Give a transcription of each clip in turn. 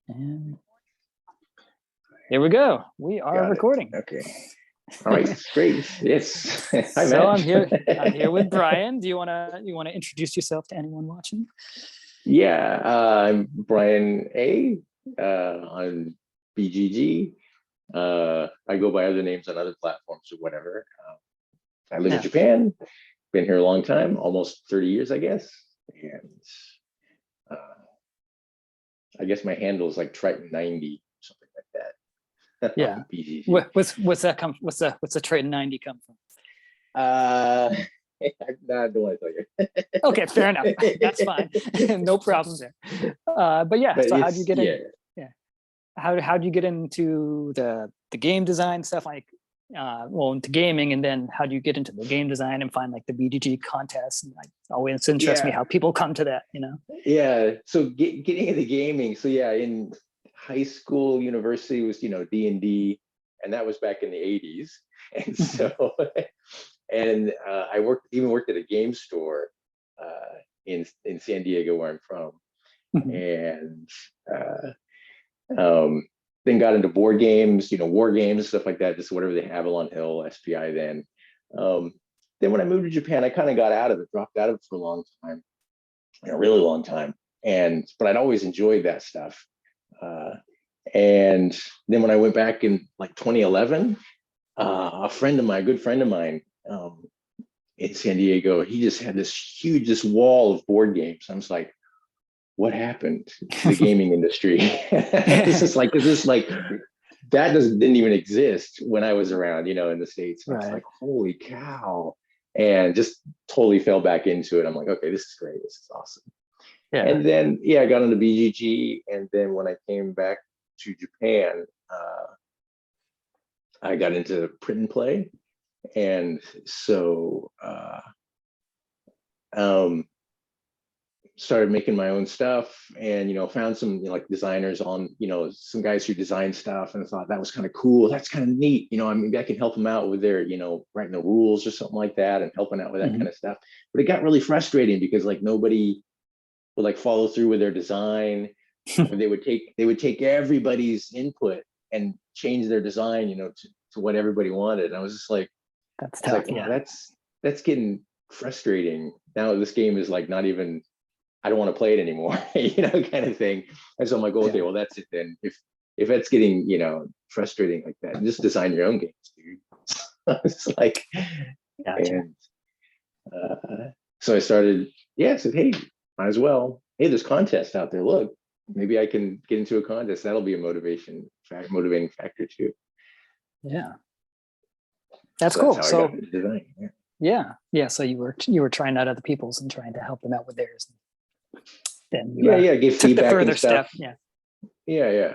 And here we go. We are recording. Okay. All right. Great. Yes. Hi, So Matt. I'm here with Brian. Do you wanna introduce yourself to anyone watching? Yeah, I'm Brian A. On BGG. I go by other names on other platforms or whatever. I live in Japan. Been here a long time, almost 30 years, I guess. And I guess my handle is like Triton90, something like that. Yeah. BGG. What's the Triton 90 come from? I don't want to tell you. Okay, fair enough. That's fine. No problem there. But yeah, so how'd you get in? Yeah. How'd you get into the game design stuff, like into gaming, and then how'd you get into the game design and find like the BGG contests? And like, always interests me how people come to that, you know? Yeah. So getting into gaming. So yeah, in high school, university was, D&D, and that was back in the 80s. And so, and I worked at a game store in San Diego, where I'm from. And then got into board games, war games, stuff like that, just whatever they have, Avalon Hill, SPI then. Then when I moved to Japan, I kind of got out of it, dropped out of it for a long time, a really long time. But I'd always enjoyed that stuff. And then when I went back in like 2011, a good friend of mine in San Diego, he just had this wall of board games. I was like, what happened to the gaming industry? This that didn't even exist when I was around, in the States. Right. I was like, holy cow. And just totally fell back into it. I'm like, okay, this is great. This is awesome. Yeah. And then, I got into BGG. And then when I came back to Japan, I got into print and play. And so, started making my own stuff, and found some like designers on, some guys who design stuff, and I thought that was kind of cool. That's kind of neat. I can help them out with their, writing the rules or something like that, and helping out with that kind of stuff. But it got really frustrating because like nobody would like follow through with their design. Or they would take everybody's input and change their design, to what everybody wanted. And I was just like, that's tough. That's getting frustrating. Now this game is like not even, I don't want to play it anymore, kind of thing. And so I'm like, okay, well, that's it then. If it's getting, frustrating like that, just design your own games, dude. It's like, gotcha. And so I started, I said, hey, might as well. Hey, there's contests out there. Look, maybe I can get into a contest. That'll be a motivating factor too. Yeah. That's cool. That's so design. Yeah. So you were trying out other people's and trying to help them out with theirs. Then give took feedback the further and stuff. step. Yeah.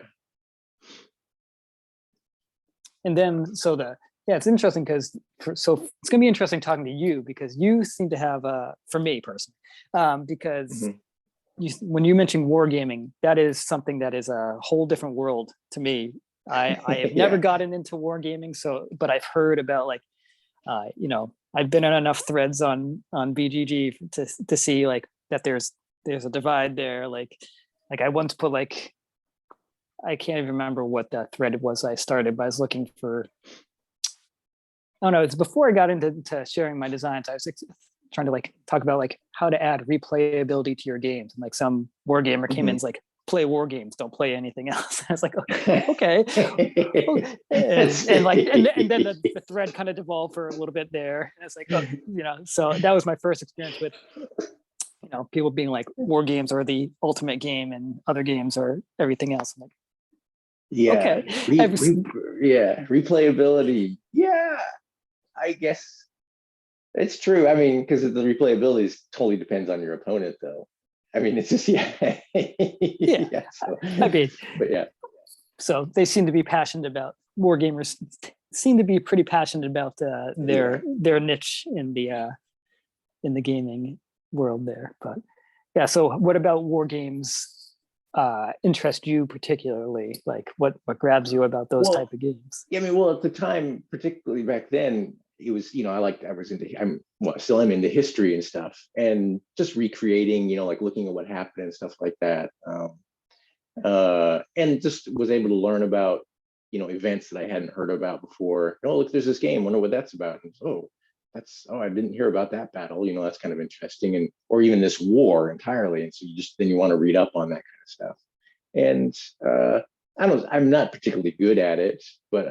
And then it's interesting because it's gonna be interesting talking to you, because you seem to have for me personally, because when you mention wargaming, that is something that is a whole different world to me. I have never gotten into wargaming, but I've heard about like I've been on enough threads on BGG to see like that there's a divide there. Like I once put like, I can't even remember what that thread was I started, but I was looking for, it's before I got into sharing my designs. I was trying to like talk about like how to add replayability to your games. And like some war gamer came in and was like, play war games, don't play anything else. I was like, okay. and then the thread kind of devolved for a little bit there. And it's like, so that was my first experience with, people being like, war games are the ultimate game and other games are everything else. I'm like, okay. Replayability. Yeah, I guess it's true. I mean, because the replayability totally depends on your opponent, though. I mean, it's just So they seem to be passionate about, war gamers seem to be pretty passionate about their niche in the gaming world there. But so what about war games interest you particularly? Like what grabs you about those type of games? Yeah, I mean, at the time, particularly back then, it was, still am into history and stuff, and just recreating, like looking at what happened and stuff like that. and just was able to learn about, events that I hadn't heard about before. Oh, look, there's this game. Wonder what that's about. And I didn't hear about that battle. That's kind of interesting, and or even this war entirely. And so then you want to read up on that kind of stuff. And I'm not particularly good at it, but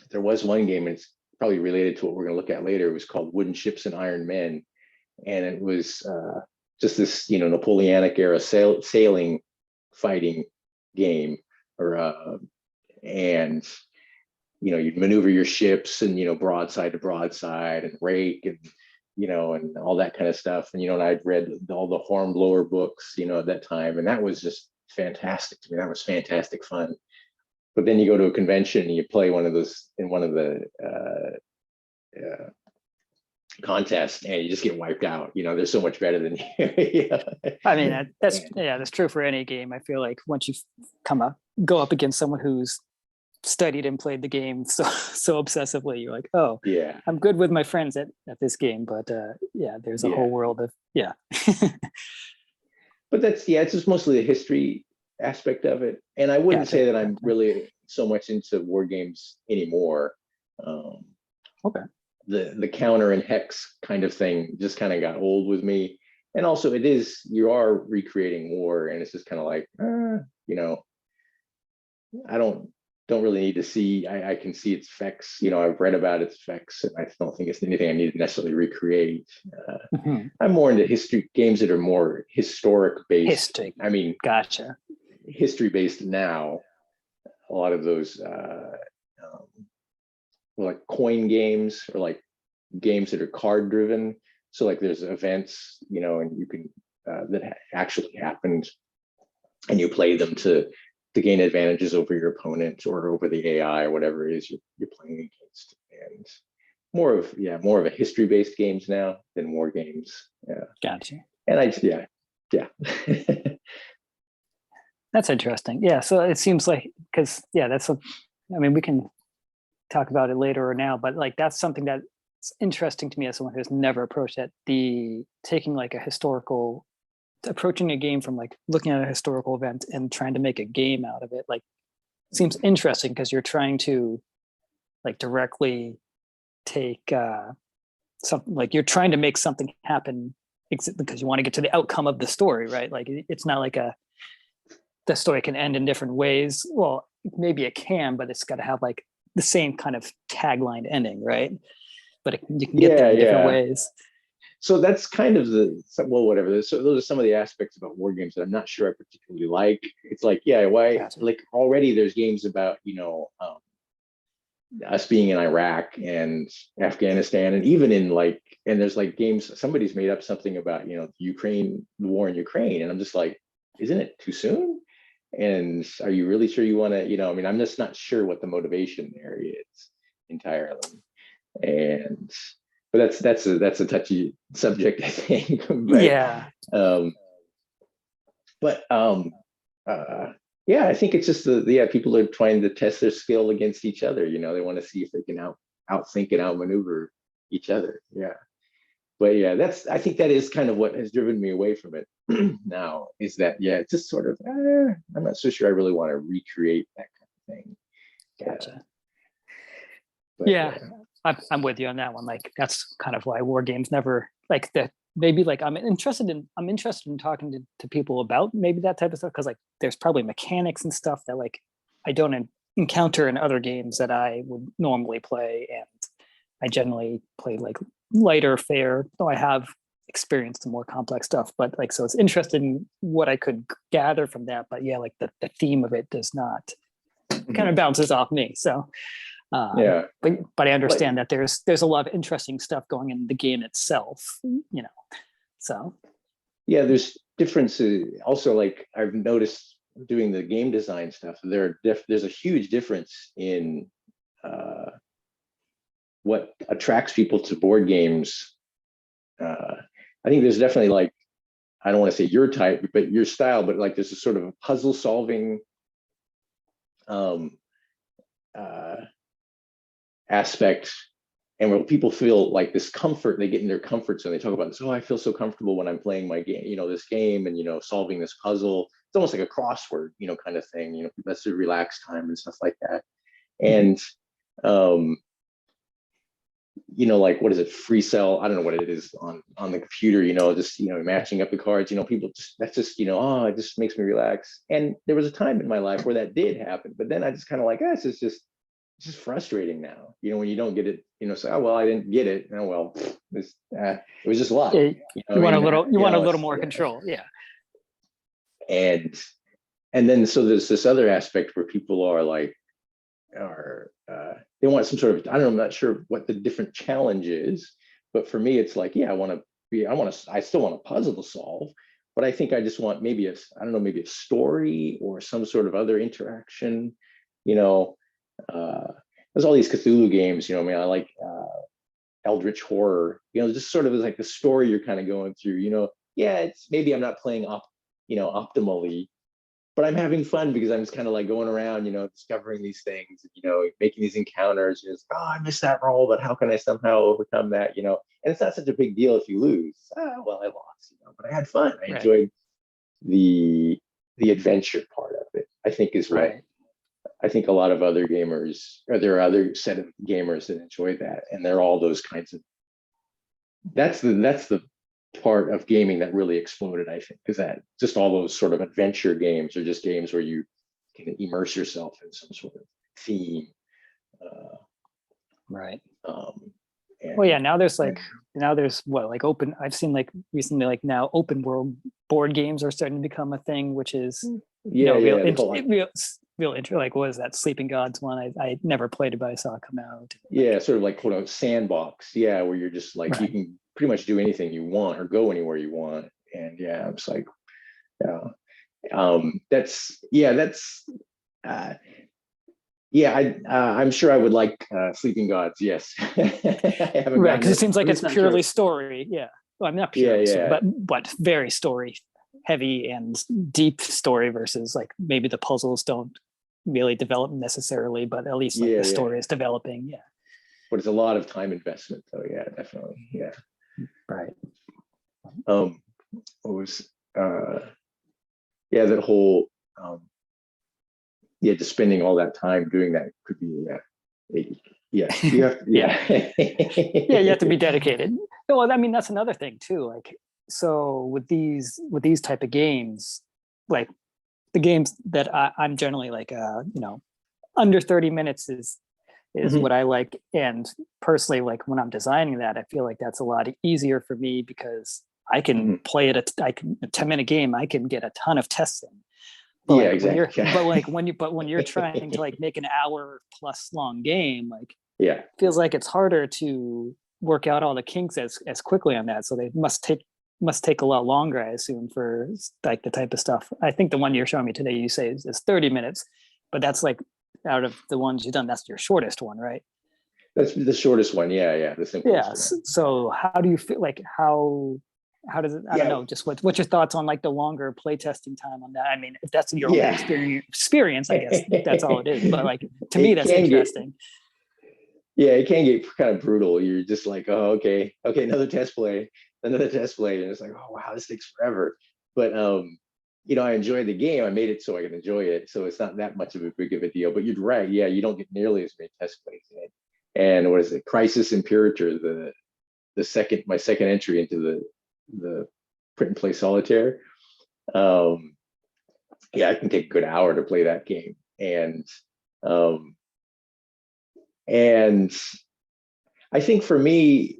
there was one game, and it's probably related to what we're going to look at later. It was called Wooden Ships and Iron Men, and it was just this Napoleonic era sailing fighting game, and you'd maneuver your ships and broadside to broadside and rake and and all that kind of stuff. And I'd read all the Hornblower books at that time, and that was just fantastic to me. That was fantastic fun. But then you go to a convention and you play one of those in one of the contests, and you just get wiped out. They're so much better than you. I mean, that's true for any game. I feel like once you go up against someone who's studied and played the game so obsessively, you're like, oh yeah, I'm good with my friends at this game, but there's a whole world of But it's just mostly the history aspect of it. And I wouldn't say that I'm really so much into war games anymore. Okay. The counter and hex kind of thing just kind of got old with me. And also you are recreating war, and it's just kind of like, I don't really need to see. I can see its effects. I've read about its effects, and I don't think it's anything I need to necessarily recreate. I'm more into history games that are more historic based. History. I mean, gotcha. History based now. A lot of those like coin games, or like games that are card driven. So like there's events, and you can that actually happened, and you play them to gain advantages over your opponent or over the AI or whatever it is you're playing against. And more of a history based games now than war games. Yeah. Gotcha. And yeah. That's interesting. Yeah. So it seems like, because we can talk about it later or now, but like that's something that's interesting to me as someone who's never approached it. Taking like approaching a game from like looking at a historical event and trying to make a game out of it, like seems interesting, because you're trying to like directly take something, like you're trying to make something happen because you want to get to the outcome of the story, right? Like it's not like the story can end in different ways. Well, maybe it can, but it's got to have like the same kind of tagline ending, right? But you can get there in different ways. So that's kind of whatever. So those are some of the aspects about war games that I'm not sure I particularly like. It's like, why? Gotcha. Like already there's games about, us being in Iraq and Afghanistan, and even in and there's like games, somebody's made up something about, the war in Ukraine. And I'm just like, isn't it too soon? And are you really sure you want to, I'm just not sure what the motivation there is entirely. But that's a touchy subject, I think. I think it's just people are trying to test their skill against each other. They want to see if they can outthink and outmaneuver each other. Yeah. But I think that is kind of what has driven me away from it now, is that, it's just sort of, I'm not so sure I really want to recreate that kind of thing. Gotcha. But, I'm with you on that one. Like, that's kind of why war games never, like, that maybe like I'm interested in talking to people about maybe that type of stuff, because like there's probably mechanics and stuff that like I don't encounter in other games that I would normally play, and I generally play like lighter fare, though I have experienced the more complex stuff. But like, so it's interesting what I could gather from that. But like the theme of it does not, kind of bounces off me. So but I understand that there's a lot of interesting stuff going in the game itself, so there's differences also. Like I've noticed doing the game design stuff, there's a huge difference in what attracts people to board games. I think there's definitely, like, I don't want to say your type, but your style, but like there's a sort of a puzzle solving aspect, and where people feel like this comfort, they get in their comfort zone. They talk about this, I feel so comfortable when I'm playing my game, this game, and solving this puzzle. it's almost like a crossword, kind of thing, that's a relaxed time and stuff like that. And like, what is it, free cell, I don't know what it is on the computer, just matching up the cards, people just, that's just, oh, it just makes me relax. And there was a time in my life where that did happen, but then I just kind of like, it's just frustrating now, when you don't get it, say, oh well, I didn't get it, oh well, it was just luck. You want a little more yeah. control. Yeah. And then so there's this other aspect where people are like, they want some sort of, I don't know, I'm not sure what the different challenge is, but for me it's like, I still want a puzzle to solve, but I think I just want maybe maybe a story or some sort of other interaction. There's all these Cthulhu games, I like Eldritch horror, just sort of like the story you're kind of going through, it's maybe I'm not playing optimally, but I'm having fun because I'm just kind of like going around, discovering these things, making these encounters. Just, oh, I missed that roll, but how can I somehow overcome that? And it's not such a big deal if you lose. Oh, well, I lost, but I had fun. I enjoyed the adventure part of it, I think is what I think a lot of other gamers, or there are other set of gamers that enjoy that. And they're all those kinds of, that's the part of gaming that really exploded, I think, is that just all those sort of adventure games are just games where you can immerse yourself in some sort of theme. Well, yeah, now there's what, like open, I've seen like recently, like now open world board games are starting to become a thing, which is real intro. Like, what is that Sleeping Gods one? I never played it, but I saw it come out. Yeah, sort of like quote unquote sandbox. Yeah, where you're just like you can pretty much do anything you want or go anywhere you want. And yeah, it's like, I'm sure I would like Sleeping Gods. Yes, right, because it seems like it's purely story. Yeah, well, I'm not purely story, but very story heavy and deep story versus like maybe the puzzles don't really develop necessarily, but at least like the story is developing. Yeah, but it's a lot of time investment, though. Yeah, definitely. Yeah, right. What was that whole just spending all that time doing that could be you have to, you have to be dedicated. Well, I mean, that's another thing too, like, so with these type of games, like the games that I'm generally like under 30 minutes is what I like. And personally, like when I'm designing that, I feel like that's a lot easier for me because I can play it a 10-minute game, I can get a ton of tests in. But like exactly. when you're trying to like make an hour plus long game, like it feels like it's harder to work out all the kinks as quickly on that. So they must take a lot longer, I assume, for like the type of stuff. I think the one you're showing me today, you say is 30 minutes, but that's like out of the ones you've done, that's your shortest one, right? That's the shortest one. Yeah. The simplest one. So how do you feel, like how does it, I don't know, just what's your thoughts on like the longer play testing time on that? I mean, if that's your own experience, I guess that's all it is. But like, to me, that's interesting. It can get kind of brutal. You're just like, oh, okay, another test play. And it's like, oh wow, this takes forever. But I enjoy the game. I made it so I can enjoy it. So it's not that much of a big of a deal. But you're right. Yeah, you don't get nearly as many test plays in it. And what is it? Crisis Imperator, my second entry into the print and play solitaire. I can take a good hour to play that game. And I think for me,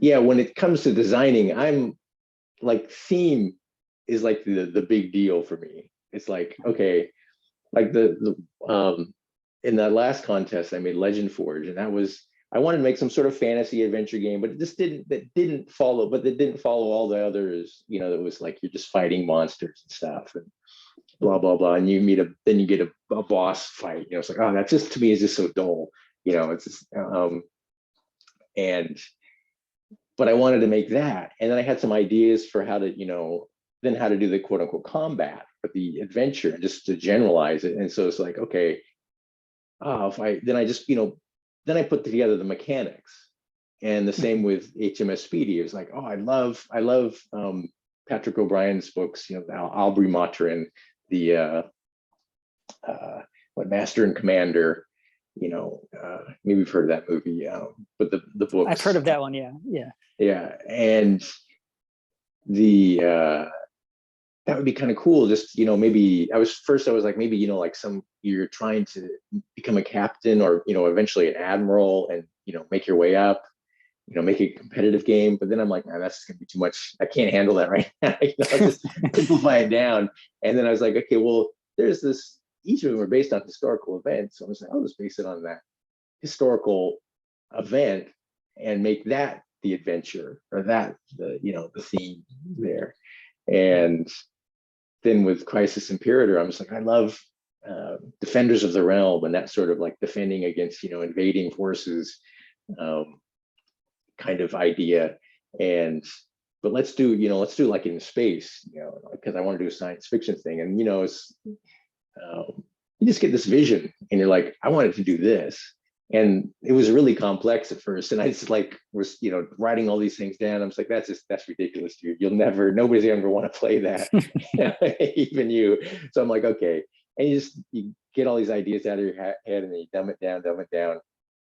when it comes to designing, I'm like, theme is like the big deal for me. It's like, okay, like the in that last contest I made Legend Forge, and I wanted to make some sort of fantasy adventure game, but it didn't follow all the others, that was like you're just fighting monsters and stuff and blah blah blah, and then you get a boss fight. It's like, oh, that just to me is just so dull. It's just but I wanted to make that, and then I had some ideas for how to do the quote unquote combat, but the adventure, just to generalize it. And so it's like, okay, then I put together the mechanics, and the same with HMS Speedy. It was like, oh, I love Patrick O'Brien's books, Aubrey Maturin, the what Master and Commander, maybe you've heard of that movie, but the books. I've heard of that one. Yeah, and the that would be kind of cool. Just maybe I was like, maybe like you're trying to become a captain, or eventually an admiral, and make your way up. Make a competitive game. But then I'm like, nah, that's gonna be too much. I can't handle that right now. I'll just simplify it down. And then I was like, okay, well, there's this. Each of them are based on historical events. So I was like, I'll just base it on that historical event and make that the adventure, or that the theme there. And then with Crisis Imperator, I'm just like, I love Defenders of the Realm, and that sort of like defending against invading forces kind of idea. But let's do like in space, because I want to do a science fiction thing. And it's you just get this vision and you're like, I wanted to do this. And it was really complex at first. And I just like was, writing all these things down. I'm just like, that's ridiculous, dude. Nobody's ever want to play that. Even you. So I'm like, okay. And you get all these ideas out of your head, and then you dumb it down.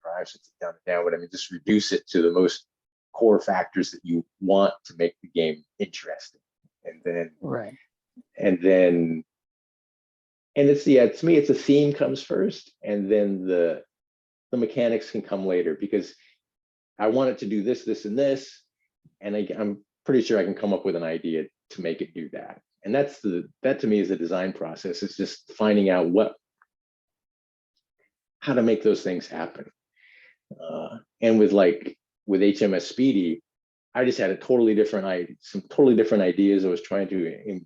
Or I should dumb it down, but I mean, just reduce it to the most core factors that you want to make the game interesting. And then, right. And it's, to me, it's a theme comes first, and then the mechanics can come later, because I want it to do this, this, and this. And I'm pretty sure I can come up with an idea to make it do that. And that to me is the design process. It's just finding out how to make those things happen. And with HMS Speedy, I just had some totally different ideas I was trying to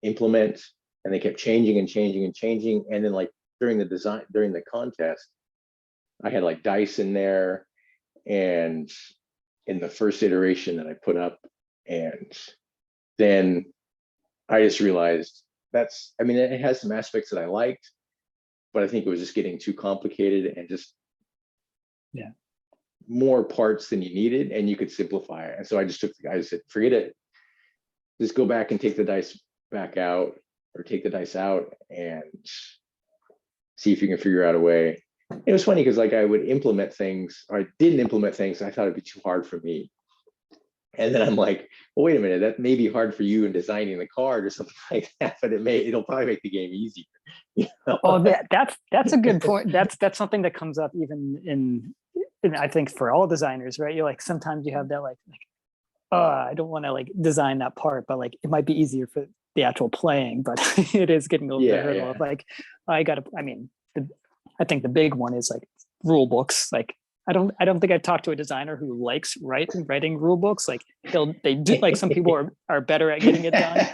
implement, and they kept changing and changing and changing. And then during the contest, I had like dice in there, and in the first iteration that I put up, and then I just realized it has some aspects that I liked, but I think it was just getting too complicated and just more parts than you needed, and you could simplify it. And so I just said, forget it. Just go back and take the dice back out, or take the dice out, and see if you can figure out a way. It was funny because I would implement things, or I didn't implement things. I thought it'd be too hard for me. And then I'm like, well, wait a minute, that may be hard for you in designing the card or something like that, but it'll probably make the game easier. Oh, that's a good point. That's something that comes up even in I think for all designers, right? You're like, sometimes you have that I don't want to design that part, but it might be easier for the actual playing, but it is getting over the hurdle of I think the big one is rule books. I don't think I've talked to a designer who likes writing rule books. They do, some people are better at getting it done.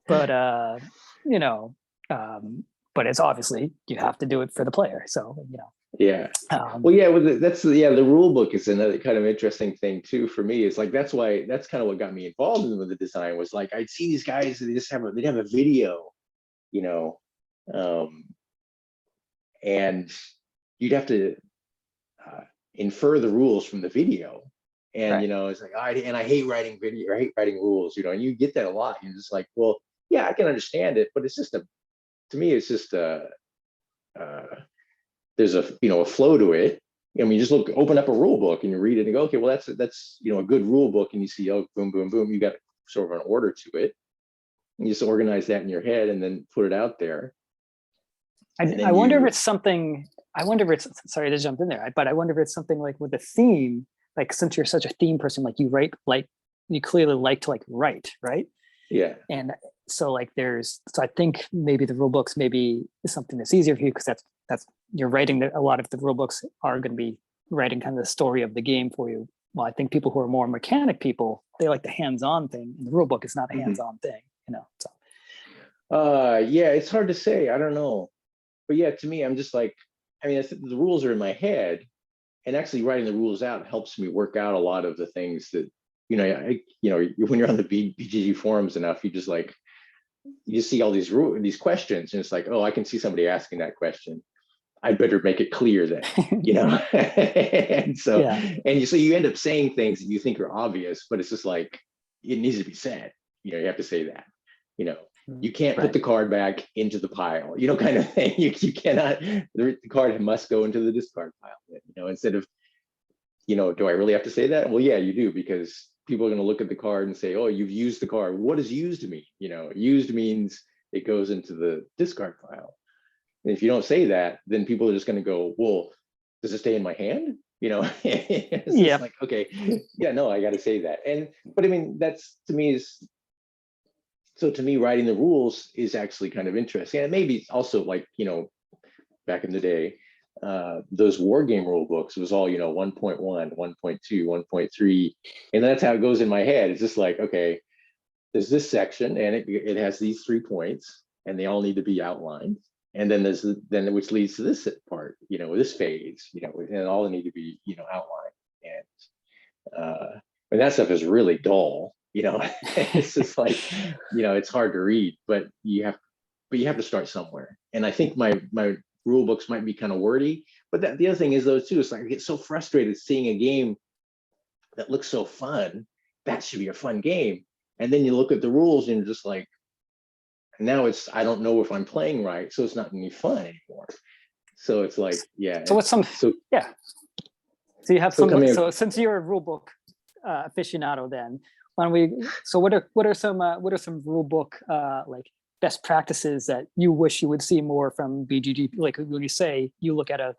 But it's obviously you have to do it for the player. So, the rule book is another kind of interesting thing too for me. Is that's kind of what got me involved with the design. Was I'd see these guys, they'd have a video, and you'd have to infer the rules from the video. And it's I hate writing video, or I hate writing rules, and you get that a lot. You're just like, well, yeah, I can understand it, but it's just to me, it's just there's a flow to it. I mean, you just open up a rule book and you read it and go, okay, well, that's a good rule book, and you see, oh, boom, boom, boom, you got sort of an order to it, and you just organize that in your head and then put it out there. I wonder if it's something. Sorry to jump in there, but I wonder if it's something with a theme. Since you're such a theme person, you write, you clearly like to write, right? Yeah. And so I think maybe the rule books maybe is something that's easier for you, because that's you're writing a lot of the rule books are going to be writing kind of the story of the game for you. Well, I think people who are more mechanic people, they like the hands-on thing, and the rule book is not a hands-on thing, So. It's hard to say. I don't know. But yeah, to me, I'm just the rules are in my head, and actually writing the rules out helps me work out a lot of the things that, when you're on the BGG forums enough, you just see all these questions, and it's I can see somebody asking that question. I better make it clear that, and so, so you end up saying things that you think are obvious, but it's just it needs to be said. You have to say that. You Mm, can't put right. the card back into the pile, kind of thing. You cannot. The card must go into the discard pile. Instead of, do I really have to say that? Well, yeah, you do, because people are going to look at the card and say, oh, you've used the card. What does used mean? Used means it goes into the discard pile. And if you don't say that, then people are just going to go, well, does it stay in my hand? It's just Yeah. like, okay, yeah, no, I got to say that. But I mean, that's, to me, writing the rules is actually kind of interesting. And maybe also, like, back in the day, those war game rule books was all, 1.1, 1.2, 1.3. And that's how it goes in my head. It's just like, okay, there's this section and it has these 3 points and they all need to be outlined. And then which leads to this part, this phase, and all need to be, outlined. And that stuff is really dull, it's just like, it's hard to read, but you have to start somewhere. And I think my rule books might be kind of wordy, but the other thing is, though, too, it's like I get so frustrated seeing a game that looks so fun. That should be a fun game. And then you look at the rules and you're just like, now I don't know if I'm playing right, so it's not any fun anymore. So it's like, yeah. So what's some, yeah. So you have so since you're a rule book aficionado, then why don't we, so what are some rule book like best practices that you wish you would see more from BGG? Like when you say you look at a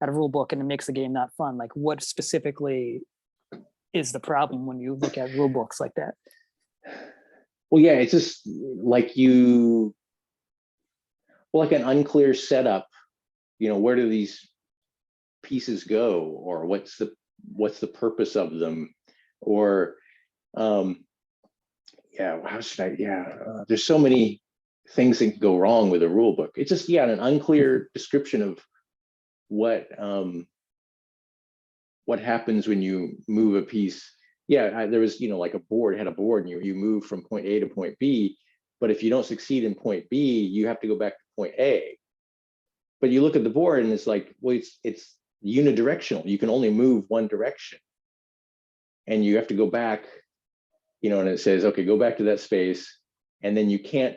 rule book and it makes the game not fun, like what specifically is the problem when you look at rule books like that? Well, yeah, it's just like like an unclear setup. Where do these pieces go, or what's the purpose of them, or how should I? There's so many things that can go wrong with a rule book. It's just an unclear description of what happens when you move a piece. There was, like a board had a board, and you move from point A to point B, but if you don't succeed in point B, you have to go back to point A. But you look at the board and it's like, well, it's unidirectional. You can only move one direction, and you have to go back, and it says, okay, go back to that space, and then you cannot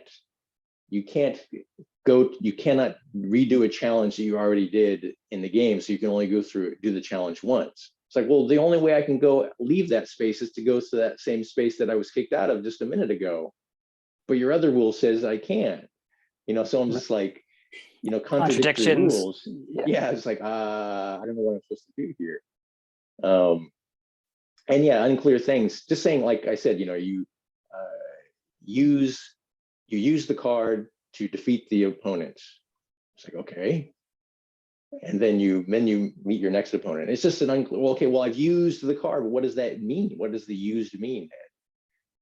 redo a challenge that you already did in the game, so you can only do the challenge once. It's like, well, the only way I can leave that space is to go to that same space that I was kicked out of just a minute ago. But your other rule says I can't, so I'm just like, contradictory rules. Yeah, it's like, I don't know what I'm supposed to do here. And unclear things. Just saying, like I said, you use the card to defeat the opponent. It's like, okay. And then you meet your next opponent. It's just an unclear, well, I've used the card, but what does that mean? What does the used mean?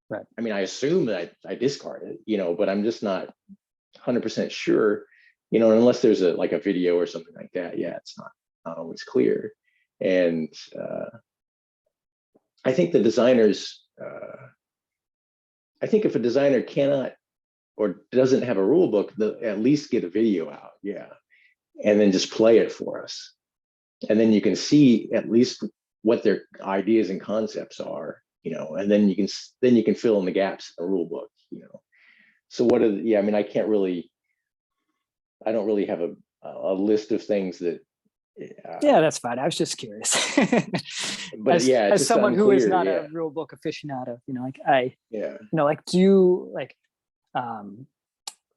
Right. I mean, I assume that I discard it, but I'm just not 100% sure, unless there's a video or something like that. Yeah, it's not always clear. And I think the designers, I think if a designer cannot or doesn't have a rule book, they'll at least get a video out. Yeah. And then just play it for us. And then you can see at least what their ideas and concepts are, and then you can fill in the gaps in the rule book, So I mean, I don't really have a list of things that. That's fine. I was just curious. But as someone who is not a rule book aficionado, do you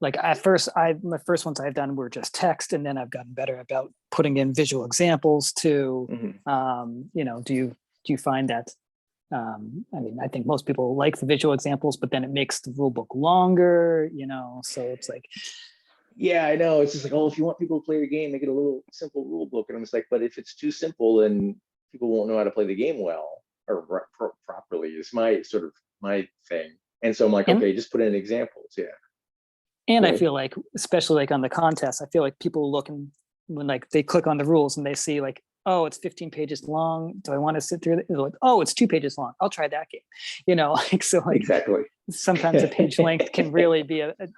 like at first my first ones I've done were just text, and then I've gotten better about putting in visual examples too. Do you find that I mean, I think most people like the visual examples, but then it makes the rule book longer, so it's like, yeah, I know. It's just like, if you want people to play your game, make it a little simple rule book. And I'm just like, but if it's too simple, then people won't know how to play the game well or properly. Is my thing. And so I'm like, okay, just put in examples. Yeah. And I feel like, especially like on the contest, I feel like people look and when like they click on the rules and they see like, oh, it's 15 pages long. Do I want to sit through it? They're like, oh, it's 2 pages long. I'll try that game. Exactly. Sometimes the page length can really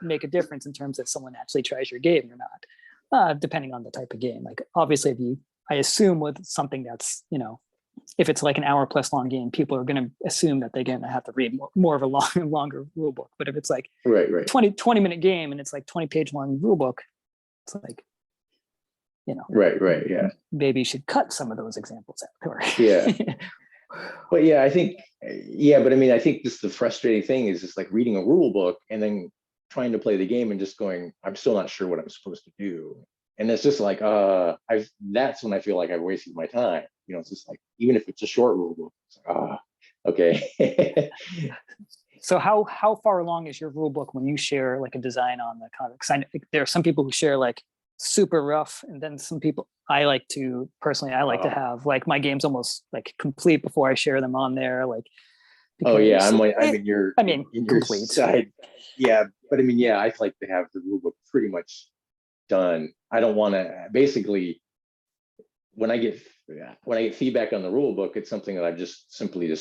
make a difference in terms of someone actually tries your game or not, depending on the type of game. Like obviously, I assume with something that's if it's like an hour plus long game, people are going to assume that they're going to have to read more of a longer rule book. But if it's like right. 20-minute game and it's like 20-page long rule book, it's like, Right. Yeah. Maybe you should cut some of those examples out. Yeah. But yeah, I think, but I mean, I think this the frustrating thing is just like reading a rule book and then trying to play the game and just going, I'm still not sure what I'm supposed to do. And it's just like, that's when I feel like I've wasted my time. It's just like, even if it's a short rule book, it's like, okay. So how far along is your rule book when you share like a design on the comic? Because there are some people who share like super rough, and then some people I like to have like my games almost like complete before I share them on there. Like, complete side. Yeah, but I mean, yeah, I like to have the rule book pretty much done. I don't want to basically when I get feedback on the rule book, it's something that I've just simply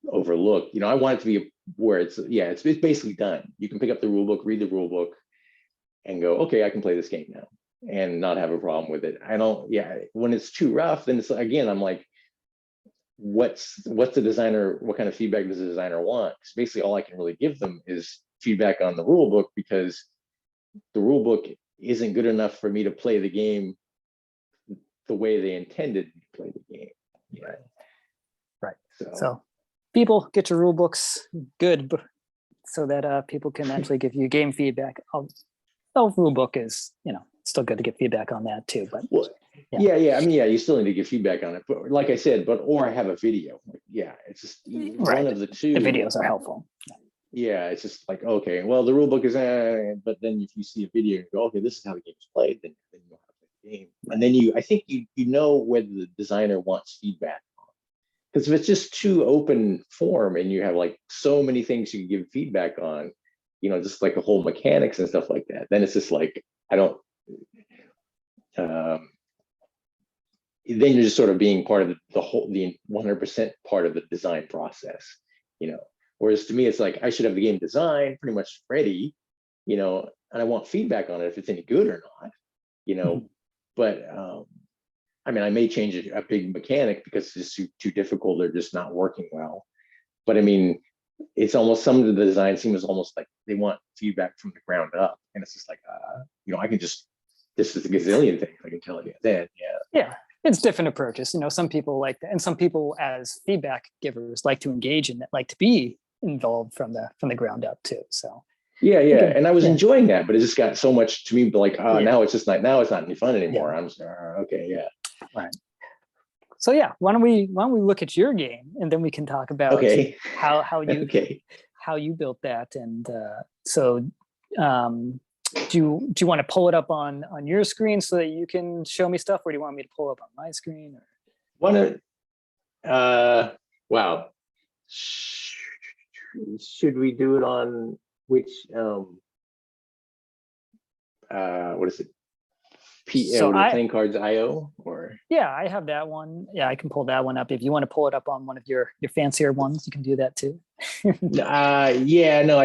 overlooked. I want it to be where it's basically done. You can pick up the rule book, read the rule book, and go, okay, I can play this game now, and not have a problem with it. When it's too rough, then it's again, I'm like, what's the designer? What kind of feedback does the designer want? Because basically, all I can really give them is feedback on the rule book, because the rule book isn't good enough for me to play the game the way they intended to play the game. Yeah. Right. So people get your rule books good, so that people can actually give you game feedback. The rule book is, still good to get feedback on that too. But I mean, you still need to give feedback on it. But like I said, or I have a video. It's just one of the two. The videos are helpful. Yeah, it's just like, okay, well, the rule book is, but then if you see a video and go, okay, this is how the game is played, then you know how to play the game. And then I think you know whether the designer wants feedback. Because if it's just too open form and you have like so many things you can give feedback on, just like the whole mechanics and stuff like that, then it's just like, then you're just sort of being part of the 100% part of the design process, Whereas to me, it's like, I should have the game design pretty much ready, and I want feedback on it if it's any good or not, but I mean, I may change a big mechanic because it's just too difficult or just not working well. But I mean, it's almost, some of the design seems almost like they want feedback from the ground up. And it's just like, I can just, this is a gazillion things I can tell you then. Yeah. It's different approaches. Some people like that. And some people as feedback givers like to engage in it, like to be involved from the ground up too. So and I was enjoying that, but it just got so much to me like, now it's just now it's not any fun anymore. I'm just right. So why don't we look at your game, and then we can talk about how you built that. And do you want to pull it up on your screen so that you can show me stuff, or do you want me to pull up on my screen? Wow. Should we do it on which what is it? Playing cards IO, or I have that one. I can pull that one up. If you want to pull it up on one of your fancier ones, you can do that too. I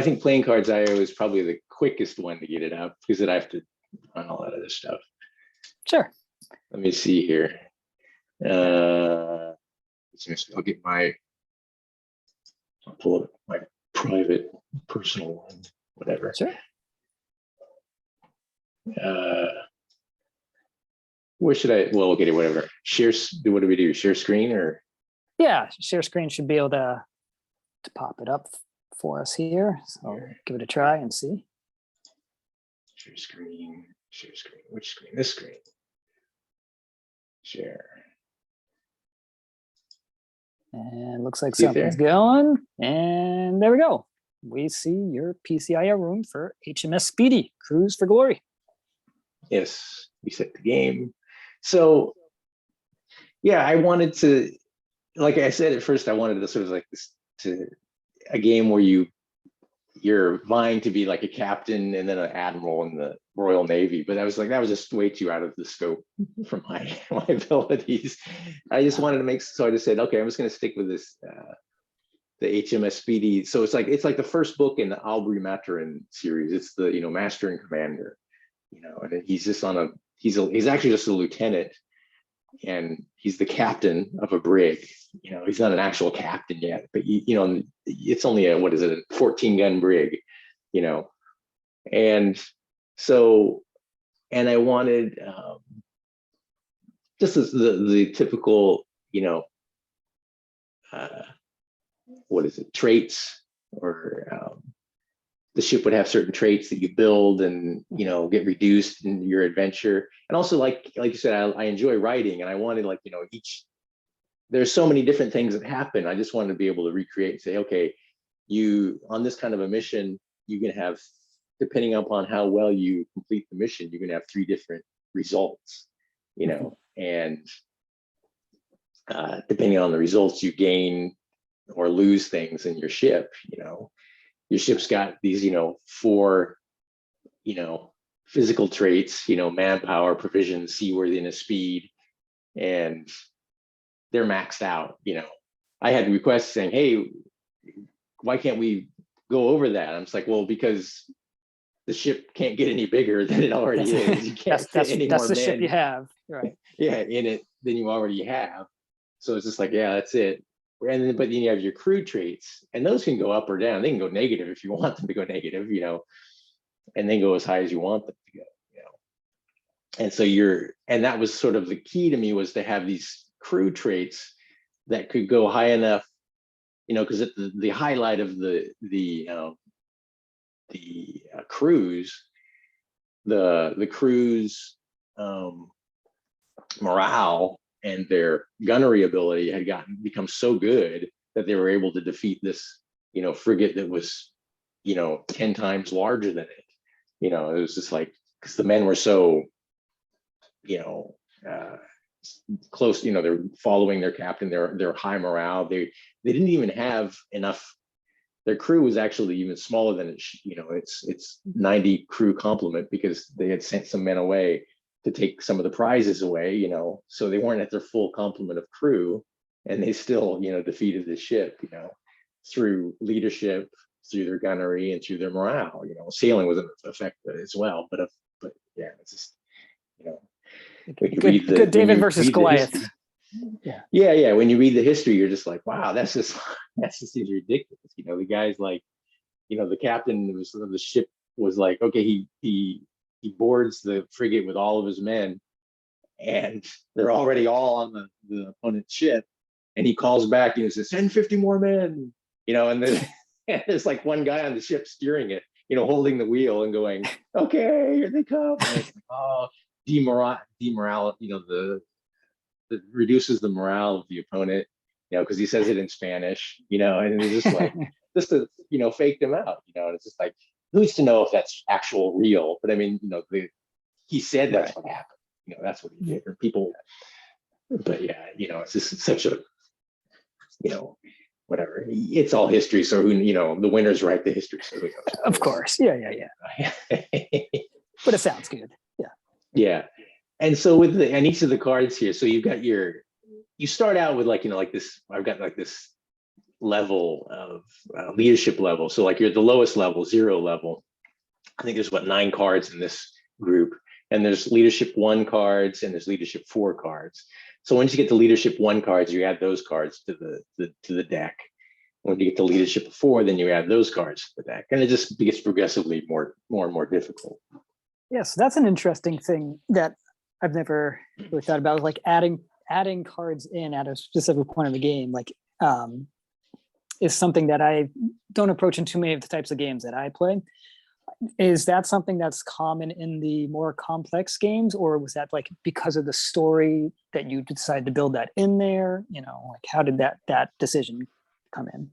think playing cards IO is probably the quickest one to get it up, because I have to run a lot of this stuff. Sure. Let me see here. I'll pull up my private personal one, whatever. Sure. Where should I? Well, okay, whatever. What do we do? Share screen, or? Yeah, share screen should be able to pop it up for us here. So give it a try and see. Share screen. Which screen? This screen. Share. And looks like something's going. And there we go. We see your PCIO room for HMS Speedy, Cruise for Glory. Yes, we set the game. So, I wanted to, like I said at first, I wanted to sort of like this, a game where you're vying to be like a captain and then an admiral in the Royal Navy. But I was like, that was just way too out of the scope for my abilities. I just wanted to so I just said, okay, I'm just going to stick with this, the HMS Speedy. So it's like the first book in the Aubrey Maturin series. It's the, Master and Commander, and he's just he's actually just a lieutenant and he's the captain of a brig. He's not an actual captain yet, but it's only a, what is it, a 14-gun brig, and so, and I wanted just as the typical, what is it, traits, or the ship would have certain traits that you build and get reduced in your adventure. And also, like you said, I enjoy writing, and I wanted, like, there's so many different things that happen. I just wanted to be able to recreate and say, okay, you on this kind of a mission, you can have, depending upon how well you complete the mission, you can have 3 different results, and depending on the results, you gain or lose things in your ship. Your ship's got these 4 physical traits, manpower, provisions, seaworthiness, speed, and they're maxed out. I had requests saying, hey, why can't we go over that? I'm just like, well, because the ship can't get any bigger than it already is. You can't fit any more that's the men, ship you have, right? yeah, in it than you already have. So it's just like, yeah, that's it. But then you have your crew traits, and those can go up or down. They can go negative if you want them to go negative, and then go as high as you want them to go, And so and that was sort of the key to me, was to have these crew traits that could go high enough, because the highlight of the cruise, the crew's morale and their gunnery ability had become so good that they were able to defeat this, frigate that was, 10 times larger than it. It was just like, because the men were so, close, they're following their captain, they're high morale. They didn't even have enough. Their crew was actually even smaller than it's 90 crew complement, because they had sent some men away to take some of the prizes away, so they weren't at their full complement of crew, and they still, defeated the ship, through leadership, through their gunnery, and through their morale. Sailing was an effect as well, but yeah, it's just, when you read the David versus Goliath. Yeah. When you read the history, you're just like, wow, that's just ridiculous. The guy's like, the captain of the ship was like, okay, he boards the frigate with all of his men, and they're already all on the opponent's ship, and he calls back and he says, send 50 more men, and then there's like one guy on the ship steering it, holding the wheel and going, okay, here they come. And it's like, oh, demorale, the reduces the morale of the opponent, because he says it in Spanish, and it's just like, just to, fake them out, and it's just like, who's to know if that's actual real? But I mean, he said that's what happened, that's what he did, or people, but yeah, it's just such a, whatever, it's all history. So who, the winners write the history. So who knows? Of course. Yeah. But it sounds good. Yeah. And so and each of the cards here, so you've got you start out with like, like this, I've got like this level of leadership level. So like you're at the lowest level, 0 level. I think there's 9 cards in this group, and there's leadership 1 cards, and there's leadership 4 cards. So once you get the leadership 1 cards, you add those cards to the deck. When you get the leadership 4, then you add those cards to the deck, and it just gets progressively more and more difficult. Yes, that's an interesting thing that I've never really thought about, like adding cards in at a specific point of the game, like is something that I don't approach in too many of the types of games that I play. Is that something that's common in the more complex games, or was that like because of the story that you decided to build that in there? Like how did that decision come in?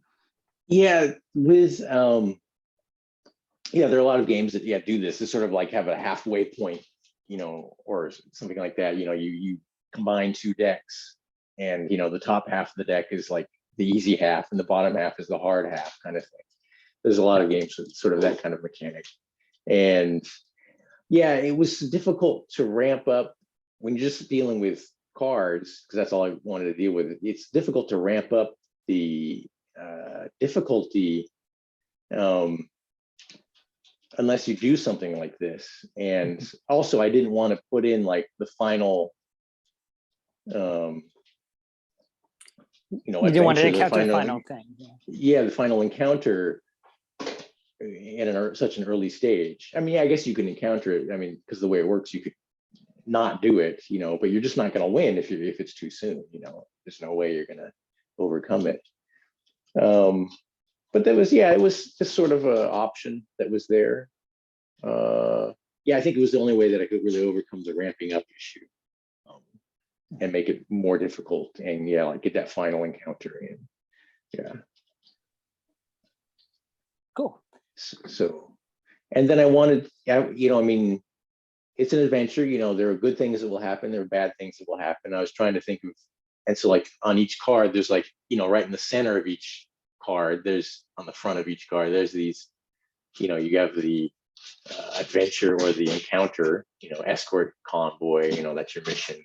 Yeah, with there are a lot of games that do this. It's sort of like have a halfway point, or something like that. You combine 2 decks, and the top half of the deck is like the easy half, and the bottom half is the hard half, kind of thing. There's a lot of games with sort of that kind of mechanic. And yeah, it was difficult to ramp up when you're just dealing with cards, because that's all I wanted to deal with. It's difficult to ramp up the difficulty unless you do something like this. And also, I didn't want to put in like the final You know, You didn't want to adventure, encounter the final thing. Yeah, the final encounter such an early stage. I mean, I guess you can encounter it. I mean, because the way it works, you could not do it, you know, but you're just not going to win if it's too soon. You know, there's no way you're going to overcome it. But there was, yeah, it was just sort of an option that was there. Yeah, I think it was the only way that I could really overcome the ramping up issue, and make it more difficult, and yeah, like get that final encounter in. Yeah. Cool. So, and then I wanted, you know, I mean, it's an adventure, you know, there are good things that will happen, there are bad things that will happen. I was trying to think of, and so like on each card, there's like, you know, right in the center of each card, there's on the front of each card, there's these, you know, you have the adventure or the encounter, you know, escort convoy, you know, that's your mission.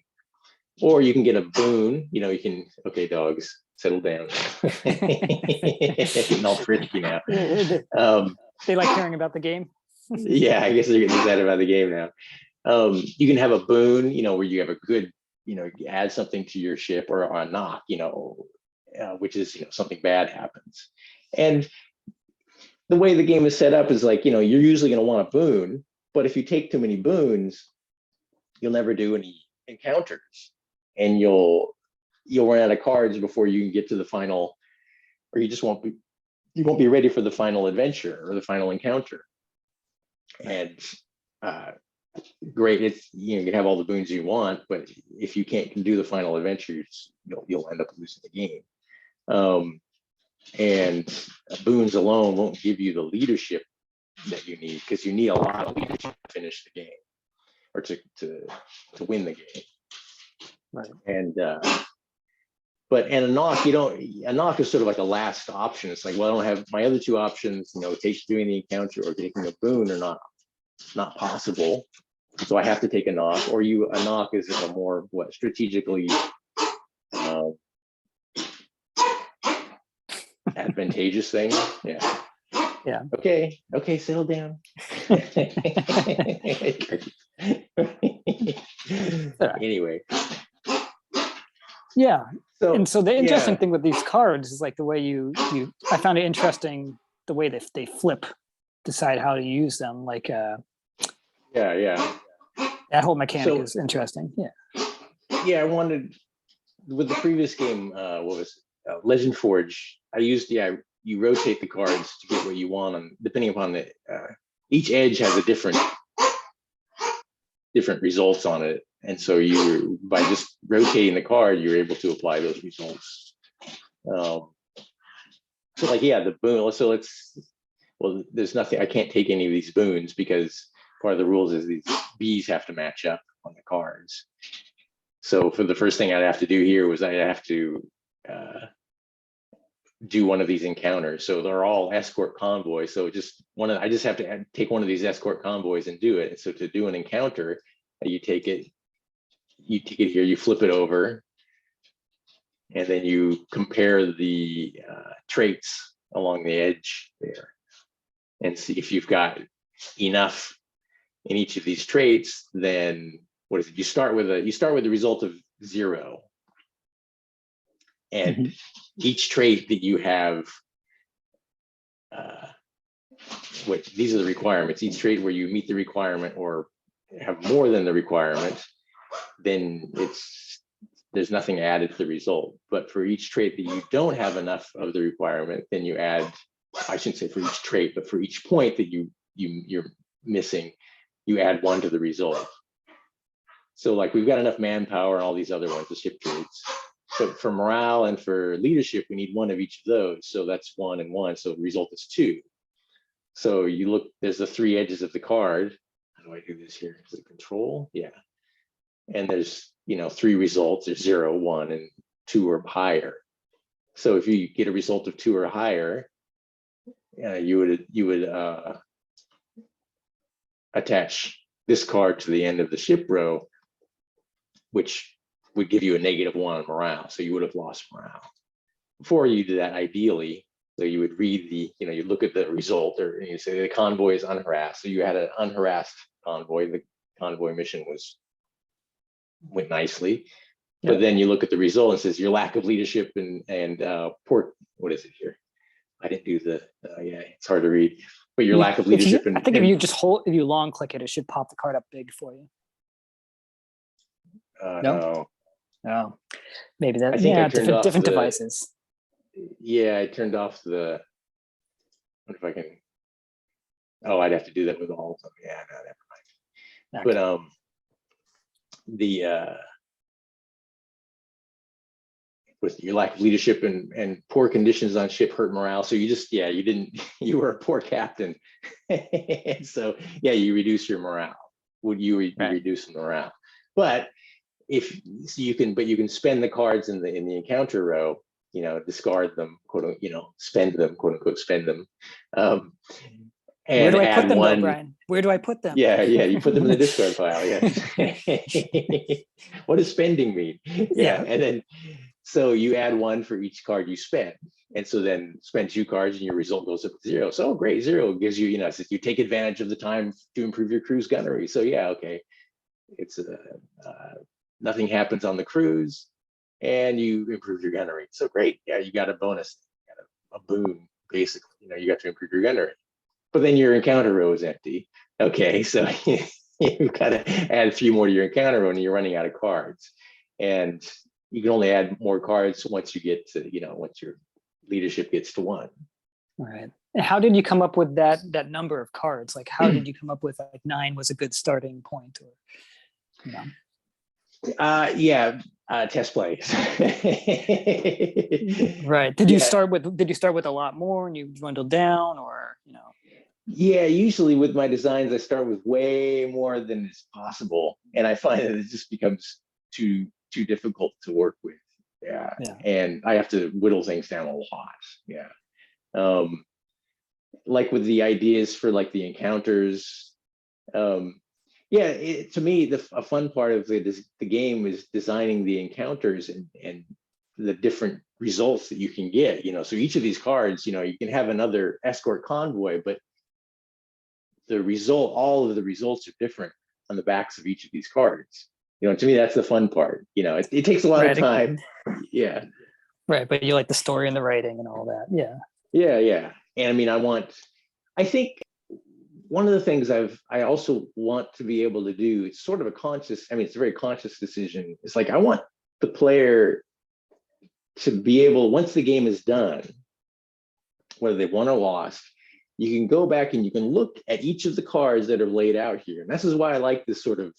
Or you can get a boon, you know, you can, okay, dogs, settle down. Getting all frisky now. They like hearing about the game. Yeah, I guess they're getting excited about the game now. You can have a boon, you know, where you have a good, you know, you add something to your ship, or a knock, you know, which is, you know, something bad happens. And the way the game is set up is like, you know, you're usually going to want a boon, but if you take too many boons, you'll never do any encounters, and you'll run out of cards before you can get to the final, or you just won't be ready for the final adventure or the final encounter. And great, it's, you know, you can have all the boons you want, but if you can't do the final adventure, you'll end up losing the game. And boons alone won't give you the leadership that you need, because you need a lot of leadership to finish the game, or to win the game. Right. And but a knock, a knock is sort of like a last option. It's like, well, I don't have my other two options, you know, doing the encounter or taking a boon are not possible. So I have to take a knock, or a knock is a more strategically advantageous thing. Yeah. Yeah. Okay, settle down. Anyway. Yeah. And so the interesting yeah. thing with these cards is like the way I found it interesting the way that they decide how to use them. Like yeah. That whole mechanic is interesting. Yeah. Yeah, I wanted, with the previous game, what was it? Legend Forge, I used, you rotate the cards to get what you want, and depending upon the each edge has a different results on it, and so by just rotating the card, you're able to apply those results. So like, yeah, the boon. So there's nothing, I can't take any of these boons, because part of the rules is these Bs have to match up on the cards. So for the first thing I'd have to do here was I'd have to do one of these encounters. So they're all escort convoys. So I just have to take one of these escort convoys and do it. And so to do an encounter, you take it here, you flip it over, and then you compare the traits along the edge there, and see if you've got enough in each of these traits. Then what is it? You start with the result of 0, and each trait that you have, these are the requirements. Each trait where you meet the requirement or have more than the requirement, then there's nothing added to the result. But for each trait that you don't have enough of the requirement, then you add, I shouldn't say for each trait, but for each point that you're missing, you add 1 to the result. So like, we've got enough manpower and all these other ones, the ship traits. So for morale and for leadership, we need 1 of each of those. So that's 1 and 1. So the result is 2. So you look, there's the 3 edges of the card. How do I do this here? Is it control? Yeah. And there's, 3 results. There's 0, 1, and 2 or higher. So if you get a result of 2 or higher, you would attach this card to the end of the ship row, which would give you a -1 on morale. So you would have lost morale. Before you do that, ideally, so you would read you look at the result, or you say the convoy is unharassed. So you had an unharassed convoy. The convoy mission went nicely. But then you look at the result and it says your lack of leadership and poor, what is it here? I didn't do the, yeah, it's hard to read, but your lack of leadership. I think if you just if you long click it, it should pop the card up big for you. No. Oh, maybe that, I think I turned off different the, devices. Yeah, I turned off the, what if I can, oh, I'd have to do that with all of them. Yeah, no, never mind. Okay. But with your lack of leadership and poor conditions on ship hurt morale. So you just, yeah, you were a poor captain. So yeah, you reduce your morale. Would you reduce morale? But you can spend the cards in the encounter row, discard them, quote, spend them, quote unquote, spend them. And where do I put them, though, Brian? Where do I put them? Yeah, you put them in the discard pile. Yeah. What does spending mean? Yeah, and then so you add one for each card you spend, and so then spend 2 cards, and your result goes up to 0. So great, 0 gives you, you take advantage of the time to improve your crew's gunnery. So yeah, okay, it's nothing happens on the cruise, and you improve your gunnery. So great, yeah, you got a bonus, you got a boon, basically. You got to improve your gunnery. But then your encounter row is empty. Okay, so you've got to add 3 more to your encounter row, and you're running out of cards. And you can only add more cards once you get to, once your leadership gets to 1. All right. And how did you come up with that number of cards? Like, how did you come up with like 9 was a good starting point? Or, test plays. Right. Did you start with a lot more and you dwindled down, or Yeah, usually with my designs, I start with way more than is possible, and I find that it just becomes too difficult to work with. Yeah, and I have to whittle things down a lot. Yeah, like with the ideas for like the encounters. To me, a fun part of the game is designing the encounters and the different results that you can get. So each of these cards, you can have another escort convoy, but all of the results are different on the backs of each of these cards. To me, that's the fun part. It takes a lot of time. Yeah. Right. But you like the story and the writing and all that. Yeah. Yeah. And I mean, I think one of the things I also want to be able to do, it's sort of it's a very conscious decision. It's like, I want the player to be able, once the game is done, whether they won or lost, you can go back and you can look at each of the cards that are laid out here. And this is why I like this sort of,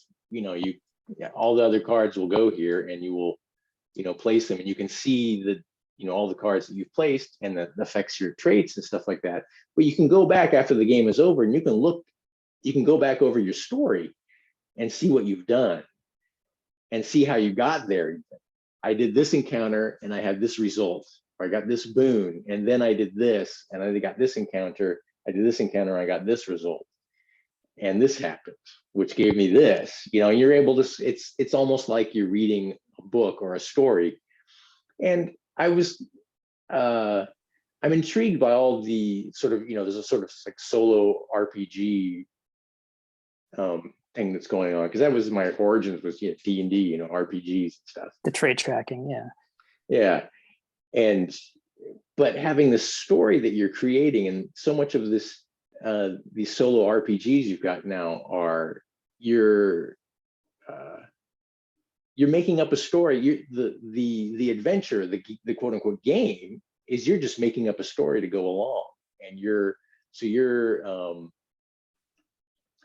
all the other cards will go here, and you will, place them, and you can see all the cards that you've placed, and that affects your traits and stuff like that. But you can go back after the game is over, and you can go back over your story and see what you've done and see how you got there. I did this encounter and I had this result, or I got this boon, and then I did this and I got this encounter. I did this encounter, I got this result, and this happened, which gave me this. And you're able to. It's almost like you're reading a book or a story. And I'm intrigued by all the sort of, there's a sort of like solo RPG thing that's going on, because that was my origins, was D&D, RPGs and stuff. The trait tracking, yeah. But having the story that you're creating, and so much of this, these solo RPGs you've got now are you're making up a story. The adventure, the quote unquote game, is you're just making up a story to go along, and you're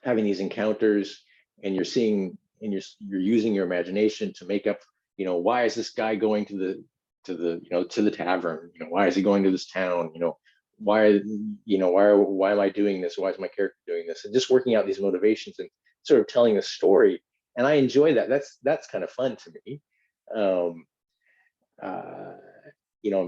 having these encounters, and you're seeing, and you're using your imagination to make up, why is this guy going to the tavern? Why is he going to this town? Why am I doing this? Why is my character doing this? And just working out these motivations and sort of telling a story. And I enjoy that. That's kind of fun to me.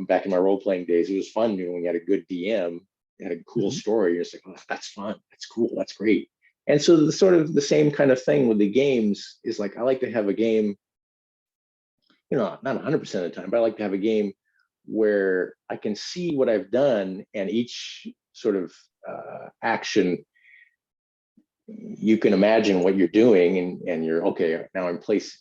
Back in my role-playing days, it was fun, when you had a good DM, you had a cool story, you're just like, oh, that's fun, that's cool, that's great. And so the sort of the same kind of thing with the games is like, I like to have a game, not 100% of the time, but I like to have a game where I can see what I've done, and each sort of action, you can imagine what you're doing, and you're okay. Now I'm placed,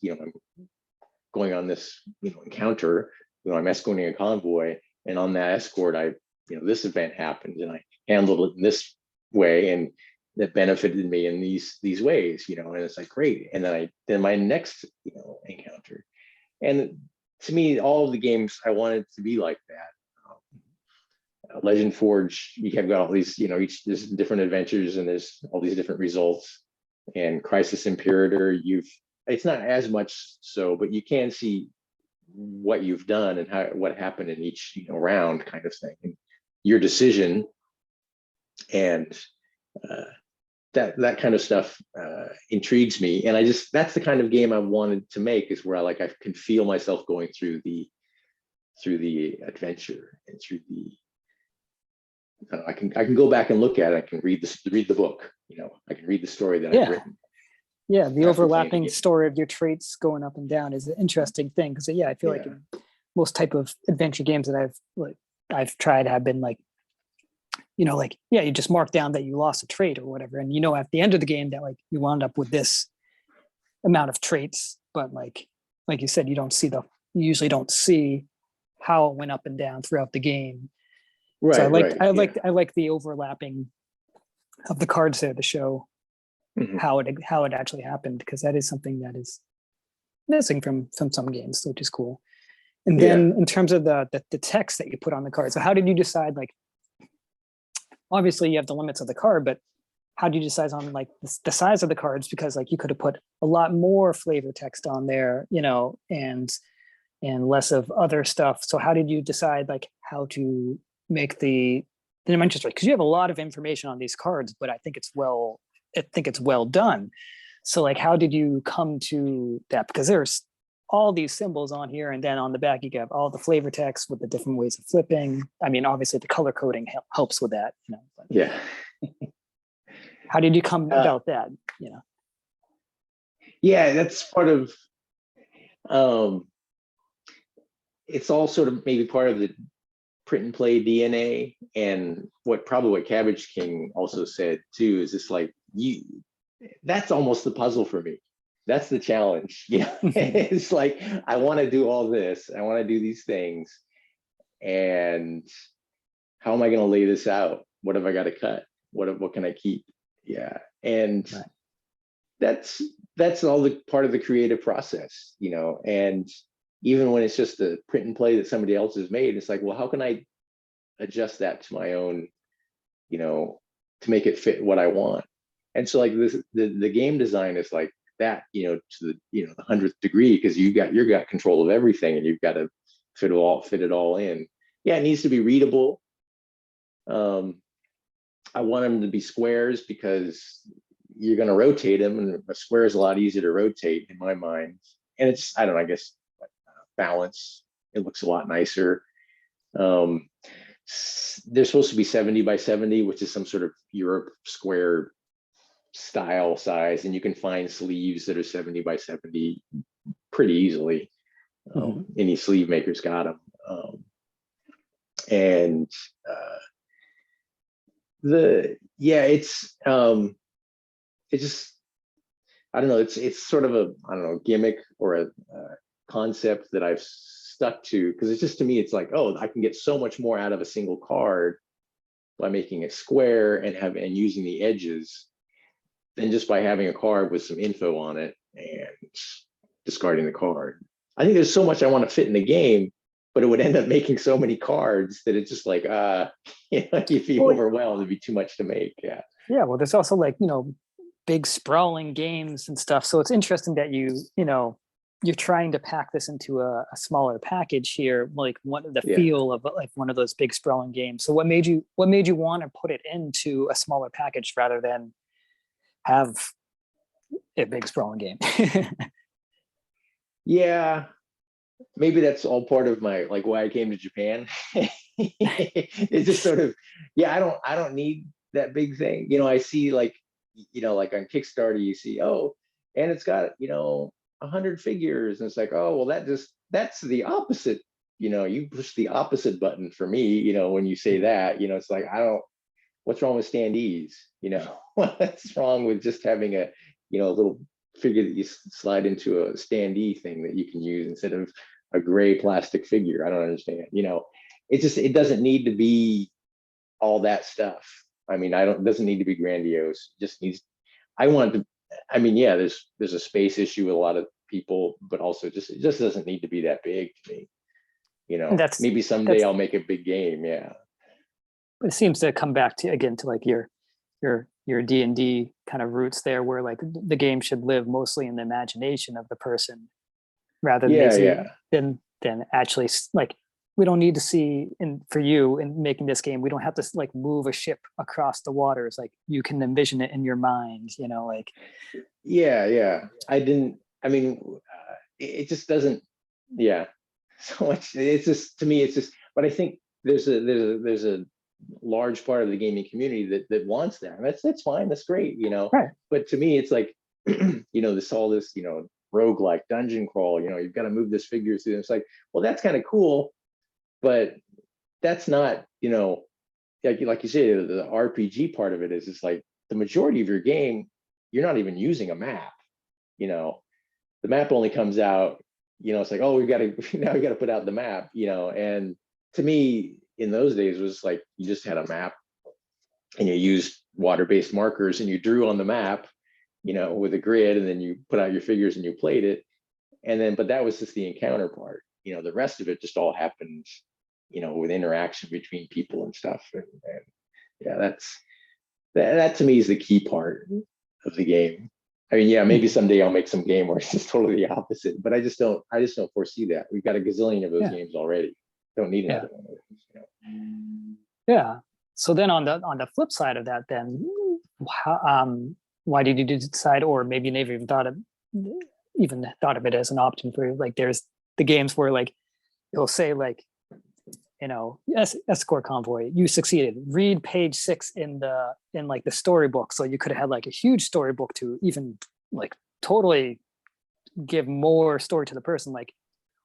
going on this, encounter. I'm escorting a convoy, and on that escort, this event happened, and I handled it in this way, and that benefited me in these ways, and it's like great. And then my next, encounter, and to me, all of the games I wanted to be like that. Legend Forge, you have got all these, there's different adventures, and there's all these different results. And Crisis Imperator, it's not as much so, but you can see what you've done and what happened in each round, kind of thing, and your decision, and that kind of stuff intrigues me. And that's the kind of game I wanted to make, is where I can feel myself going through the adventure, and through the I can go back and look at it. I can read the book. I can read the story that I've written. Yeah, the overlapping story of your traits going up and down is an interesting thing, because I feel like in most type of adventure games that I've tried have been you just mark down that you lost a trait or whatever, and at the end of the game that you wound up with this amount of traits, but like you said, you usually don't see how it went up and down throughout the game. Right. So I like the overlapping of the cards there to show how it actually happened, because that is something that is missing from some games, which is cool. And then in terms of the text that you put on the card, so how did you decide, obviously you have the limits of the card, but how do you decide on the size of the cards? Because you could have put a lot more flavor text on there, and less of other stuff. So how did you decide how to make the dimensions right? Because you have a lot of information on these cards, but I think it's well done. So how did you come to that? Because there's all these symbols on here, and then on the back you have all the flavor text with the different ways of flipping. I mean, obviously the color coding helps with that, but yeah. How did you come about that? Yeah, that's part of it's all sort of maybe part of the print and play DNA, and what Cabbage King also said too, is it's that's almost the puzzle for me. That's the challenge. It's I want to do all this, I want to do these things, and how am I going to lay this out? What have I got to cut? What can I keep? Yeah. And that's all the part of the creative process, and even when it's just a print and play that somebody else has made, it's well, how can I adjust that to my own, to make it fit what I want? And so the game design is that, to the 100th degree, because you got control of everything, and you've got to fit it all in. Yeah, it needs to be readable. I want them to be squares, because you're going to rotate them, and a square is a lot easier to rotate in my mind. And it's, I don't know, I guess balance, it looks a lot nicer. They're supposed to be 70 by 70, which is some sort of Europe square style size, and you can find sleeves that are 70 by 70 pretty easily. Any sleeve maker's got them. It's just, I don't know, it's sort of a, I don't know, gimmick or a concept that I've stuck to, because it's just, to me, it's oh, I can get so much more out of a single card by making it square and using the edges, than just by having a card with some info on it and discarding the card. I think there's so much I want to fit in the game, but it would end up making so many cards that it's just you'd be overwhelmed. It'd be too much to make. Yeah. Yeah. Well, there's also big sprawling games and stuff. So it's interesting that you're trying to pack this into a smaller package here, feel of one of those big sprawling games. So what made you want to put it into a smaller package rather than have a big sprawling game? Yeah, maybe that's all part of my why I came to Japan. It's just sort of, I don't need that big thing. I see on Kickstarter, you see, oh, and it's got 100 figures, and it's oh, well, that's the opposite. You push the opposite button for me. When you say that, it's I don't. What's wrong with standees? What's wrong with just having a little figure that you slide into a standee thing that you can use instead of a gray plastic figure. I don't understand. It doesn't need to be all that stuff. I mean, it doesn't need to be grandiose. It just needs, I want to, I mean, yeah, there's a space issue with a lot of people, but also it just doesn't need to be that big to me. Maybe someday I'll make a big game. Yeah. It seems to come back to, again, to like your D&D kind of roots there, where like the game should live mostly in the imagination of the person rather than than actually, like, we don't need to see, for you in making this game, we don't have to like move a ship across the waters. Like, you can envision it in your mind, like. Yeah. It just doesn't, yeah. So much, it's just, to me, it's just, but I think there's a large part of the gaming community that wants that. And that's fine. That's great, Right. But to me, it's like, this roguelike dungeon crawl, you've got to move this figure through. It's like, well, that's kind of cool, but that's not, like you say, the RPG part of it is, it's like the majority of your game, you're not even using a map. The map only comes out, it's like, oh, we got to put out the map, and to me, in those days, it was like you just had a map and you used water-based markers and you drew on the map, with a grid, and then you put out your figures and you played it. But that was just the encounter part. The rest of it just all happened, with interaction between people and stuff. And yeah, that to me is the key part of the game. I mean, yeah, maybe someday I'll make some game where it's just totally the opposite, but I just don't foresee that. We've got a gazillion of those games already. Don't need another one of those. Yeah. So then on the flip side of that, then why did you decide, or maybe you never even thought of it as an option for you? Like, there's the games where like it'll say like, escort convoy, you succeeded, read page 6 in like the storybook. So you could have had like a huge storybook to even like totally give more story to the person. Like,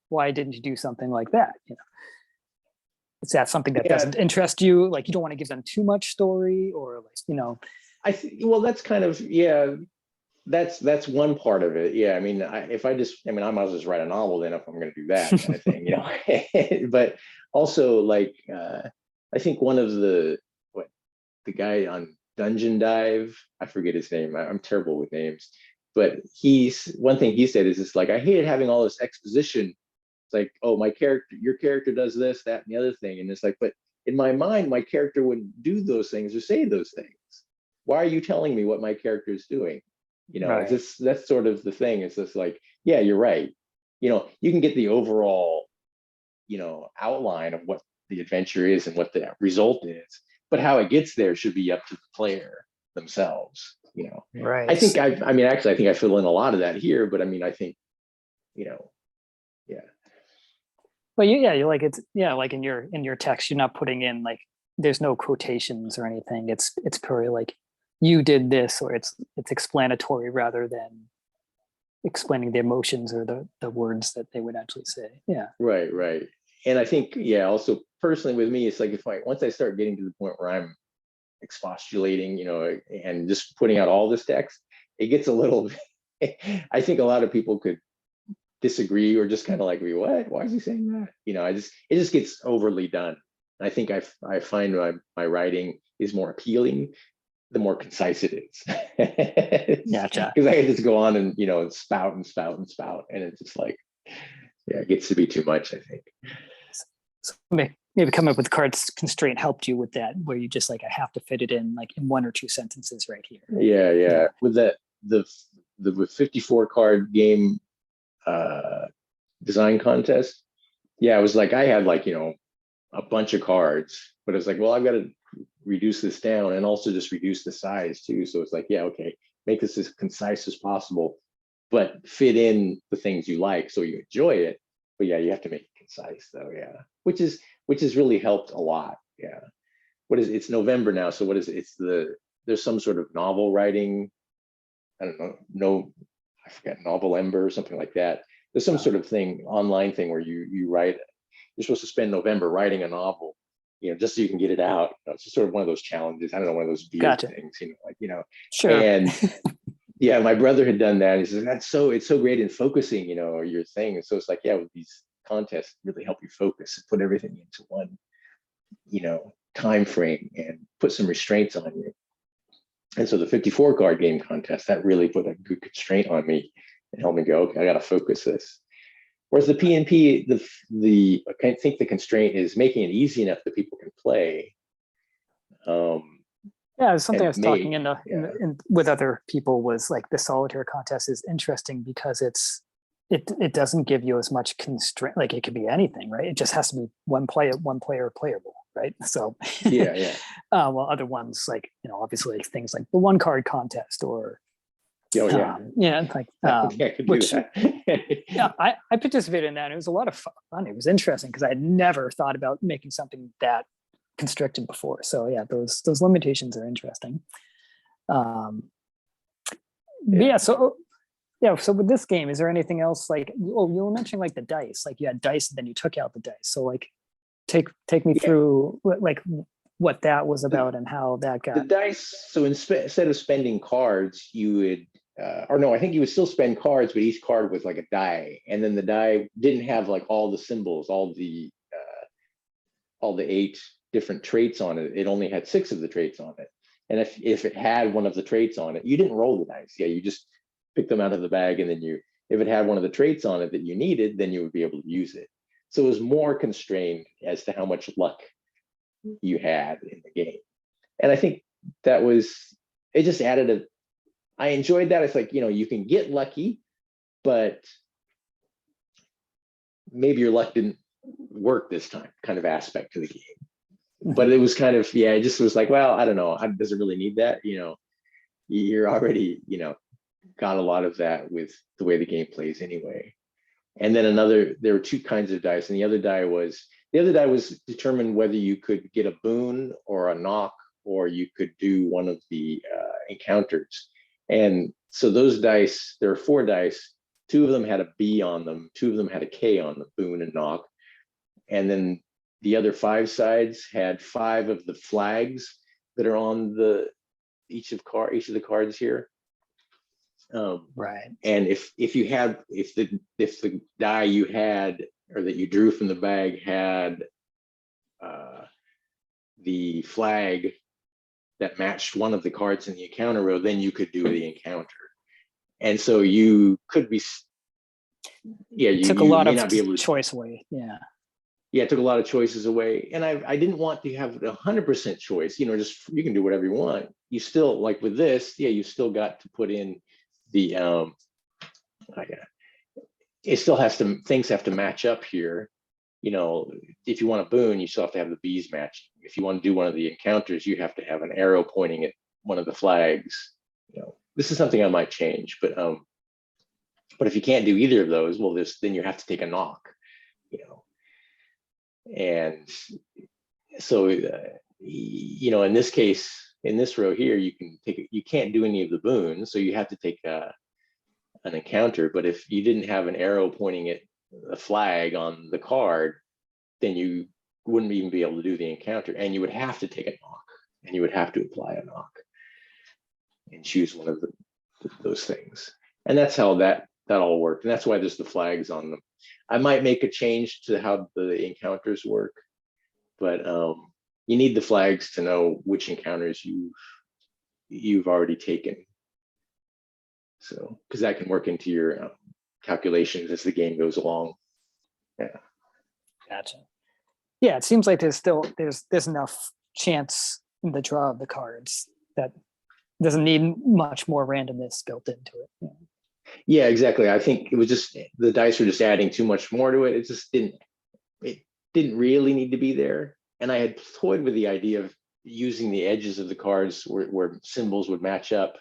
why didn't you do something like that? Is that something that doesn't interest you? Like, you don't want to give them too much story, or like, well, that's kind of, that's one part of it. Yeah. I mean, I might as well just write a novel then, if I'm going to do that kind of thing, but also like, I think one of the guy on Dungeon Dive, I forget his name. I'm terrible with names, but one thing he said is, it's like, I hated having all this exposition. It's like, oh, your character does this, that, and the other thing. And it's like, but in my mind, my character wouldn't do those things or say those things. Why are you telling me what my character is doing? Right. That's sort of the thing. It's just like, yeah, you're right. You can get the overall, outline of what the adventure is and what the result is, but how it gets there should be up to the player themselves. Right. I think actually, I think I fill in a lot of that here, but I think, yeah. But you're like, it's like in your text, you're not putting in like, there's no quotations or anything. It's purely like, you did this, or it's explanatory rather than explaining the emotions or the words that they would actually say. Yeah. Right. And I think, also personally with me, it's like, once I start getting to the point where I'm expostulating, and just putting out all this text, it gets a little, I think a lot of people could disagree, or just kind of like, what? Why is he saying that? It just gets overly done. And I think I find my writing is more appealing the more concise it is. Gotcha. Because I can just go on and spout, and it's just like, it gets to be too much, I think. So maybe coming up with card constraint helped you with that, where you just like, I have to fit it in like in 1 or 2 sentences right here. Yeah. With the 54 card game design contest, it was like, I had like, a bunch of cards, but it's like, well, I've got to reduce this down and also just reduce the size too. So it's like, okay, make this as concise as possible, but fit in the things you like so you enjoy it. But you have to make it concise though. Which has really helped a lot. It's November now, so what is it? There's some sort of novel writing, I don't know, I forget, Novel Ember or something like that. There's some sort of thing, online thing, where you write, you're supposed to spend November writing a novel, just so you can get it out. It's just sort of one of those challenges. I don't know, one of those weird things, Sure. And Yeah, my brother had done that. He says it's so great in focusing, your thing. And so it's like, yeah, with these contests really help you focus and put everything into one, time frame and put some restraints on you. And so the 54 card game contest, that really put a good constraint on me and helped me go, okay, I got to focus this. Whereas the PNP, I think the constraint is making it easy enough that people can play. Yeah, it's something I was talking yeah. with other people, was like the solitaire contest is interesting because it doesn't give you as much constraint. Like it could be anything, right? It just has to be one player playable, right? So yeah. Well, other ones like, obviously like things like the one card contest or like I could do that. yeah, I participated in that. And it was a lot of fun. It was interesting because I had never thought about making something that constricted before. So yeah, those limitations are interesting. So with this game, is there anything else like, you were mentioning like the dice, like you had dice and then you took out the dice. So like take me through like what that was about and how that got the dice. So instead of spending cards, you would or no, I think you would still spend cards, but each card was like a die, and then the die didn't have like all the symbols, all the 8 different traits on it. It only had 6 of the traits on it. And if it had one of the traits on it, you didn't roll the dice. Yeah, you just pick them out of the bag, and then if it had one of the traits on it that you needed, then you would be able to use it. So it was more constrained as to how much luck you had in the game. And I think it just added I enjoyed that. It's like, you can get lucky, but maybe your luck didn't work this time kind of aspect to the game. But it was kind of, it just was like, well, I don't know. Does it really need that? You're already, got a lot of that with the way the game plays anyway. And then there were 2 kinds of dice. And the other die was determined whether you could get a boon or a knock, or you could do one of the encounters. And so those dice, there are 4 dice. 2 of them had a B on them. 2 of them had a K on them, boon and knock. And then the other 5 sides had 5 of the flags that are on each of the cards here. Right. And if the die you had or that you drew from the bag had the flag that matched one of the cards in the encounter row, then you could do the encounter. And so you could be, you took a lot of not be able to choice away. Yeah. Yeah, it took a lot of choices away. And I didn't want to have 100% choice, just you can do whatever you want. You still, like with this, you still got to put in the it still has to, things have to match up here. If you want a boon, you still have to have the bees match. If you want to do one of the encounters, you have to have an arrow pointing at one of the flags. This is something I might change, but if you can't do either of those, well, then you have to take a knock. And so in this case, in this row here, you can't do any of the boons, so you have to take an encounter. But if you didn't have an arrow pointing at a flag on the card, then you wouldn't even be able to do the encounter, and you would have to take a knock, and you would have to apply a knock and choose one of those things. And that's how that all worked. And that's why there's the flags on them. I might make a change to how the encounters work, but you need the flags to know which encounters you've already taken. So, because that can work into your calculations as the game goes along. Yeah. Gotcha. Yeah, it seems like there's enough chance in the draw of the cards that doesn't need much more randomness built into it. Yeah, exactly. I think it was just the dice were just adding too much more to it. It just didn't really need to be there. And I had toyed with the idea of using the edges of the cards where symbols would match up.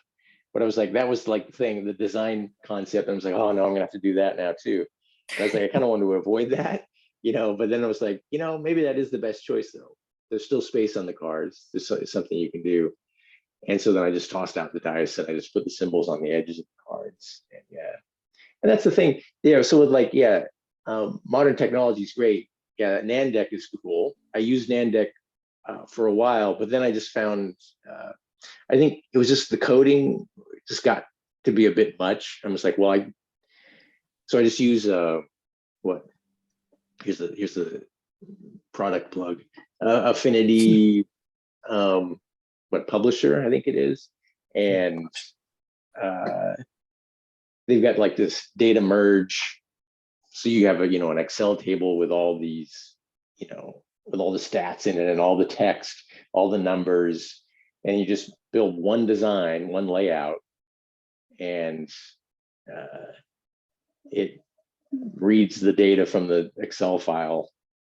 But I was like, that was like the thing, the design concept. I was like, oh no, I'm gonna have to do that now too. And I was like, I kind of wanted to avoid that, but then I was like, maybe that is the best choice though. There's still space on the cards. There's something you can do. And so then I just tossed out the dice and I just put the symbols on the edges of the cards. And that's the thing. So with modern technology is great. Yeah, Nandeck is cool. I used Nandeck for a while, but then I just found, I think it was just the coding just got to be a bit much. I'm just like, well, so I just use what? Here's the product plug. Affinity, what publisher I think it is, and they've got like this data merge. So you have an Excel table with all these, with all the stats in it and all the text, all the numbers, and you just build one design, one layout, and it reads the data from the Excel file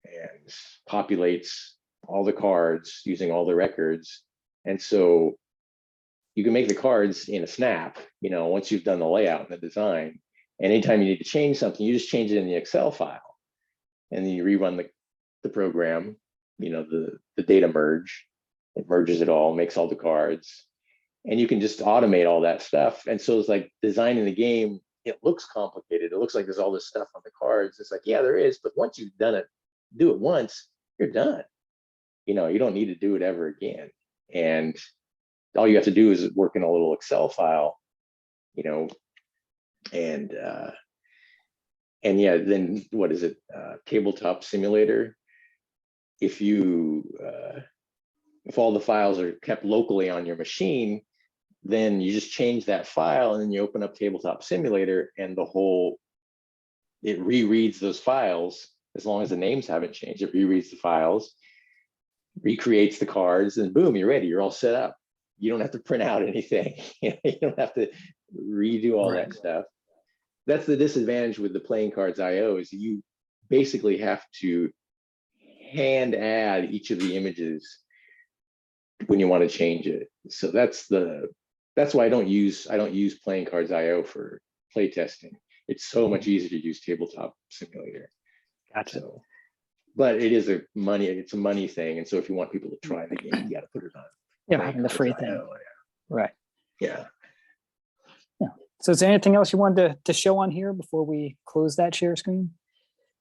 and populates all the cards using all the records. And so you can make the cards in a snap, once you've done the layout and the design. And anytime you need to change something, you just change it in the Excel file. And then you rerun the program, the data merge. It merges it all, makes all the cards. And you can just automate all that stuff. And so it's like designing the game, it looks complicated. It looks like there's all this stuff on the cards. It's like, yeah, there is. But once you've done it, do it once, you're done. You don't need to do it ever again. And all you have to do is work in a little Excel file, and yeah, then what is it? Tabletop simulator. If all the files are kept locally on your machine, then you just change that file and then you open up Tabletop Simulator and it rereads those files. As long as the names haven't changed, it rereads the files, recreates the cards, and boom, you're ready. You're all set up. You don't have to print out anything. You don't have to redo all that stuff. That's the disadvantage with the playing cards IO, is you basically have to hand add each of the images when you want to change it. So that's why I don't use playing cards IO for play testing. It's so much easier to use Tabletop Simulator. Gotcha. So, but it's a money thing. And so if you want people to try the game, you got to put it on. Yeah, having the free thing. Right. Yeah. Yeah. So is there anything else you wanted to show on here before we close that share screen?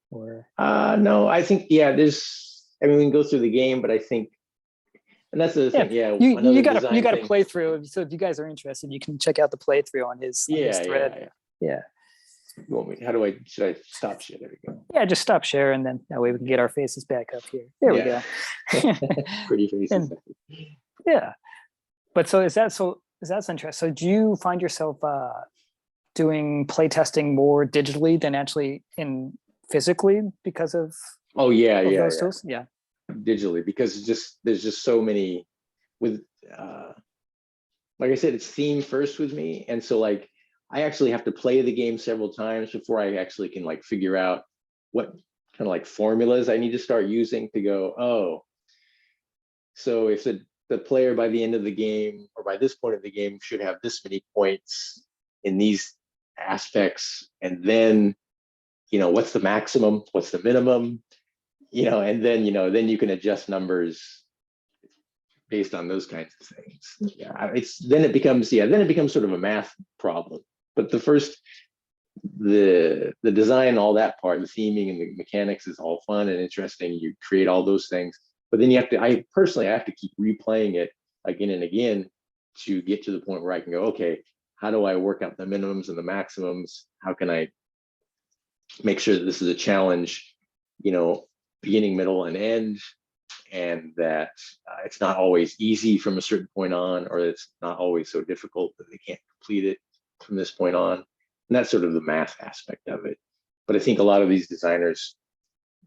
Or no, I think, we can go through the game, but I think, and that's the thing, you got a playthrough. So if you guys are interested, you can check out the playthrough on his thread. Yeah. Should I stop share? There we go. Yeah, just stop share, and then that way we can get our faces back up here. There we go. Pretty faces. Yeah. But so is that interesting? So do you find yourself doing playtesting more digitally than actually physically because of those tools? Yeah. Digitally, because there's just so many with like I said, it's theme first with me. And so like I actually have to play the game several times before I actually can like figure out what kind of like formulas I need to start using to go, oh, so if the player by the end of the game or by this point of the game should have this many points in these aspects, and then what's the maximum, what's the minimum, and then then you can adjust numbers based on those kinds of things. Then it becomes sort of a math problem. But the design, all that part, the theming and the mechanics is all fun and interesting. You create all those things, but then I have to keep replaying it again and again to get to the point where I can go, okay, how do I work out the minimums and the maximums? How can I make sure that this is a challenge, beginning, middle, and end, and that it's not always easy from a certain point on, or it's not always so difficult that they can't complete it from this point on. And that's sort of the math aspect of it. But I think a lot of these designers,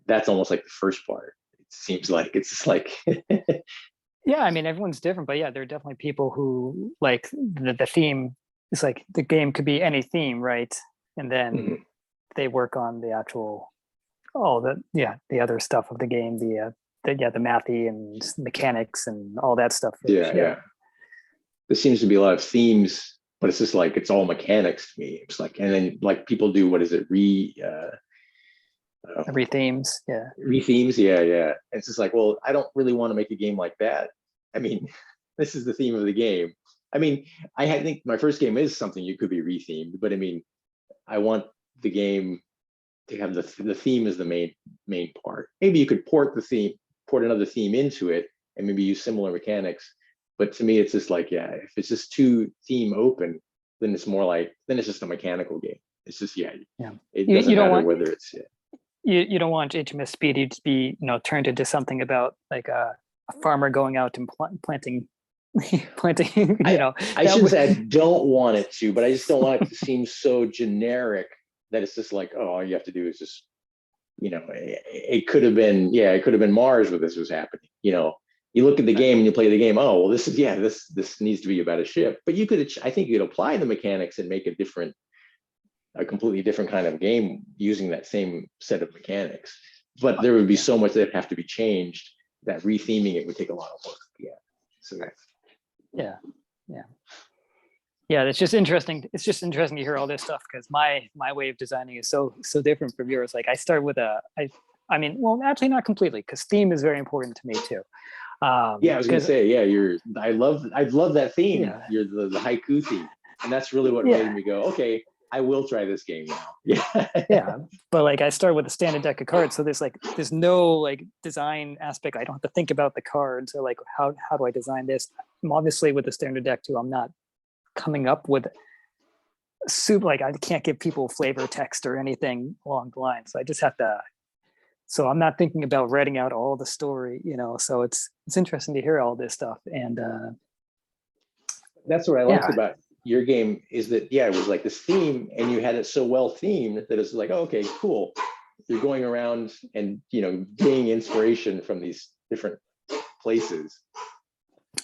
that's almost like the first part. It seems like it's just like yeah, I mean, everyone's different, but yeah, there are definitely people who like the theme is like the game could be any theme, right? And then they work on the actual the other stuff of the game, the mathy and mechanics and all that stuff. Yeah. There seems to be a lot of themes, but it's just like it's all mechanics to me. It's like, and then like people do rethemes, rethemes, yeah. It's just like, well, I don't really want to make a game like that. I mean, this is the theme of the game. I mean, I think my first game is something you could be rethemed, but I mean, I want the game to have the theme as the main part. Maybe you could port another theme into it and maybe use similar mechanics. But to me, it's just like, if it's just too theme open, then it's more like, then it's just a mechanical game. It's just, Yeah. it You doesn't don't matter want whether it's, you don't want HMS Speedy to be, you know, turned into something about like a farmer going out and planting, planting, you know. I shouldn't say I don't want it to, but I just don't want it to seem so generic that it's just like, oh, all you have to do is just, you know, it could have been, it could have been Mars where this was happening. You know, you look at the game and you play the game. Oh, well, this is, this needs to be about a ship. But you could, I think you could apply the mechanics and make a completely different kind of game using that same set of mechanics. But there would be so much that have to be changed that retheming it would take a lot of work. Yeah. So yeah, it's just interesting. It's just interesting to hear all this stuff because my way of designing is so different from yours. Like I start with I mean, well, actually not completely, because theme is very important to me too. I was gonna say, I love that theme. Yeah. You're the haiku theme, and that's really what made me go, okay, I will try this game now. Yeah, but like I start with a standard deck of cards, so there's no like design aspect. I don't have to think about the cards or like how do I design this. I'm obviously with the standard deck too. I'm not coming up with soup, like I can't give people flavor text or anything along the line. So I just have to. So I'm not thinking about writing out all the story, you know. So it's interesting to hear all this stuff, and that's what I liked about your game is that it was like this theme, and you had it so well themed that it's like, oh, okay, cool. You're going around and, you know, getting inspiration from these different places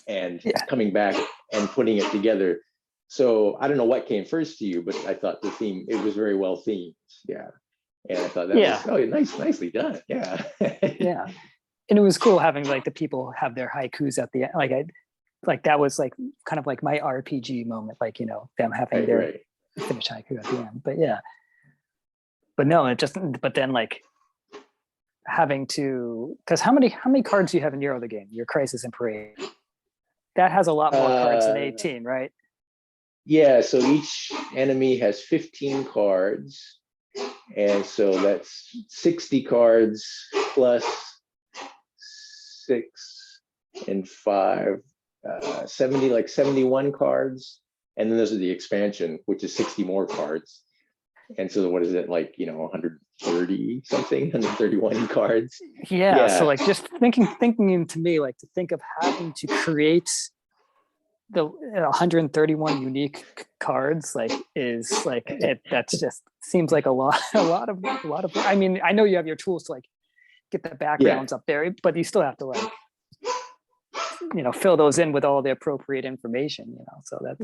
and coming back and putting it together. So I don't know what came first to you, but I thought the theme, it was very well themed. Yeah. And I thought that was nicely done. Yeah. Yeah. And it was cool having like the people have their haikus at the end. Like that was like kind of like my RPG moment, like, you know, them having their finished haiku at the end. But but no, but then like having to, because how many cards do you have in your other game, your Crisis and Parade? That has a lot more cards than 18, right? Yeah, so each enemy has 15 cards. And so that's 60 cards plus 6 and 5, 70, like 71 cards. And then there's the expansion, which is 60 more cards. And so what is it, like, you know, 130 something, 131 cards? Yeah. So like just thinking into me, like to think of having to create the 131 unique cards, like is like that's just seems like a lot of I mean, I know you have your tools to like get the backgrounds up there, but you still have to like, you know, fill those in with all the appropriate information, you know. So that's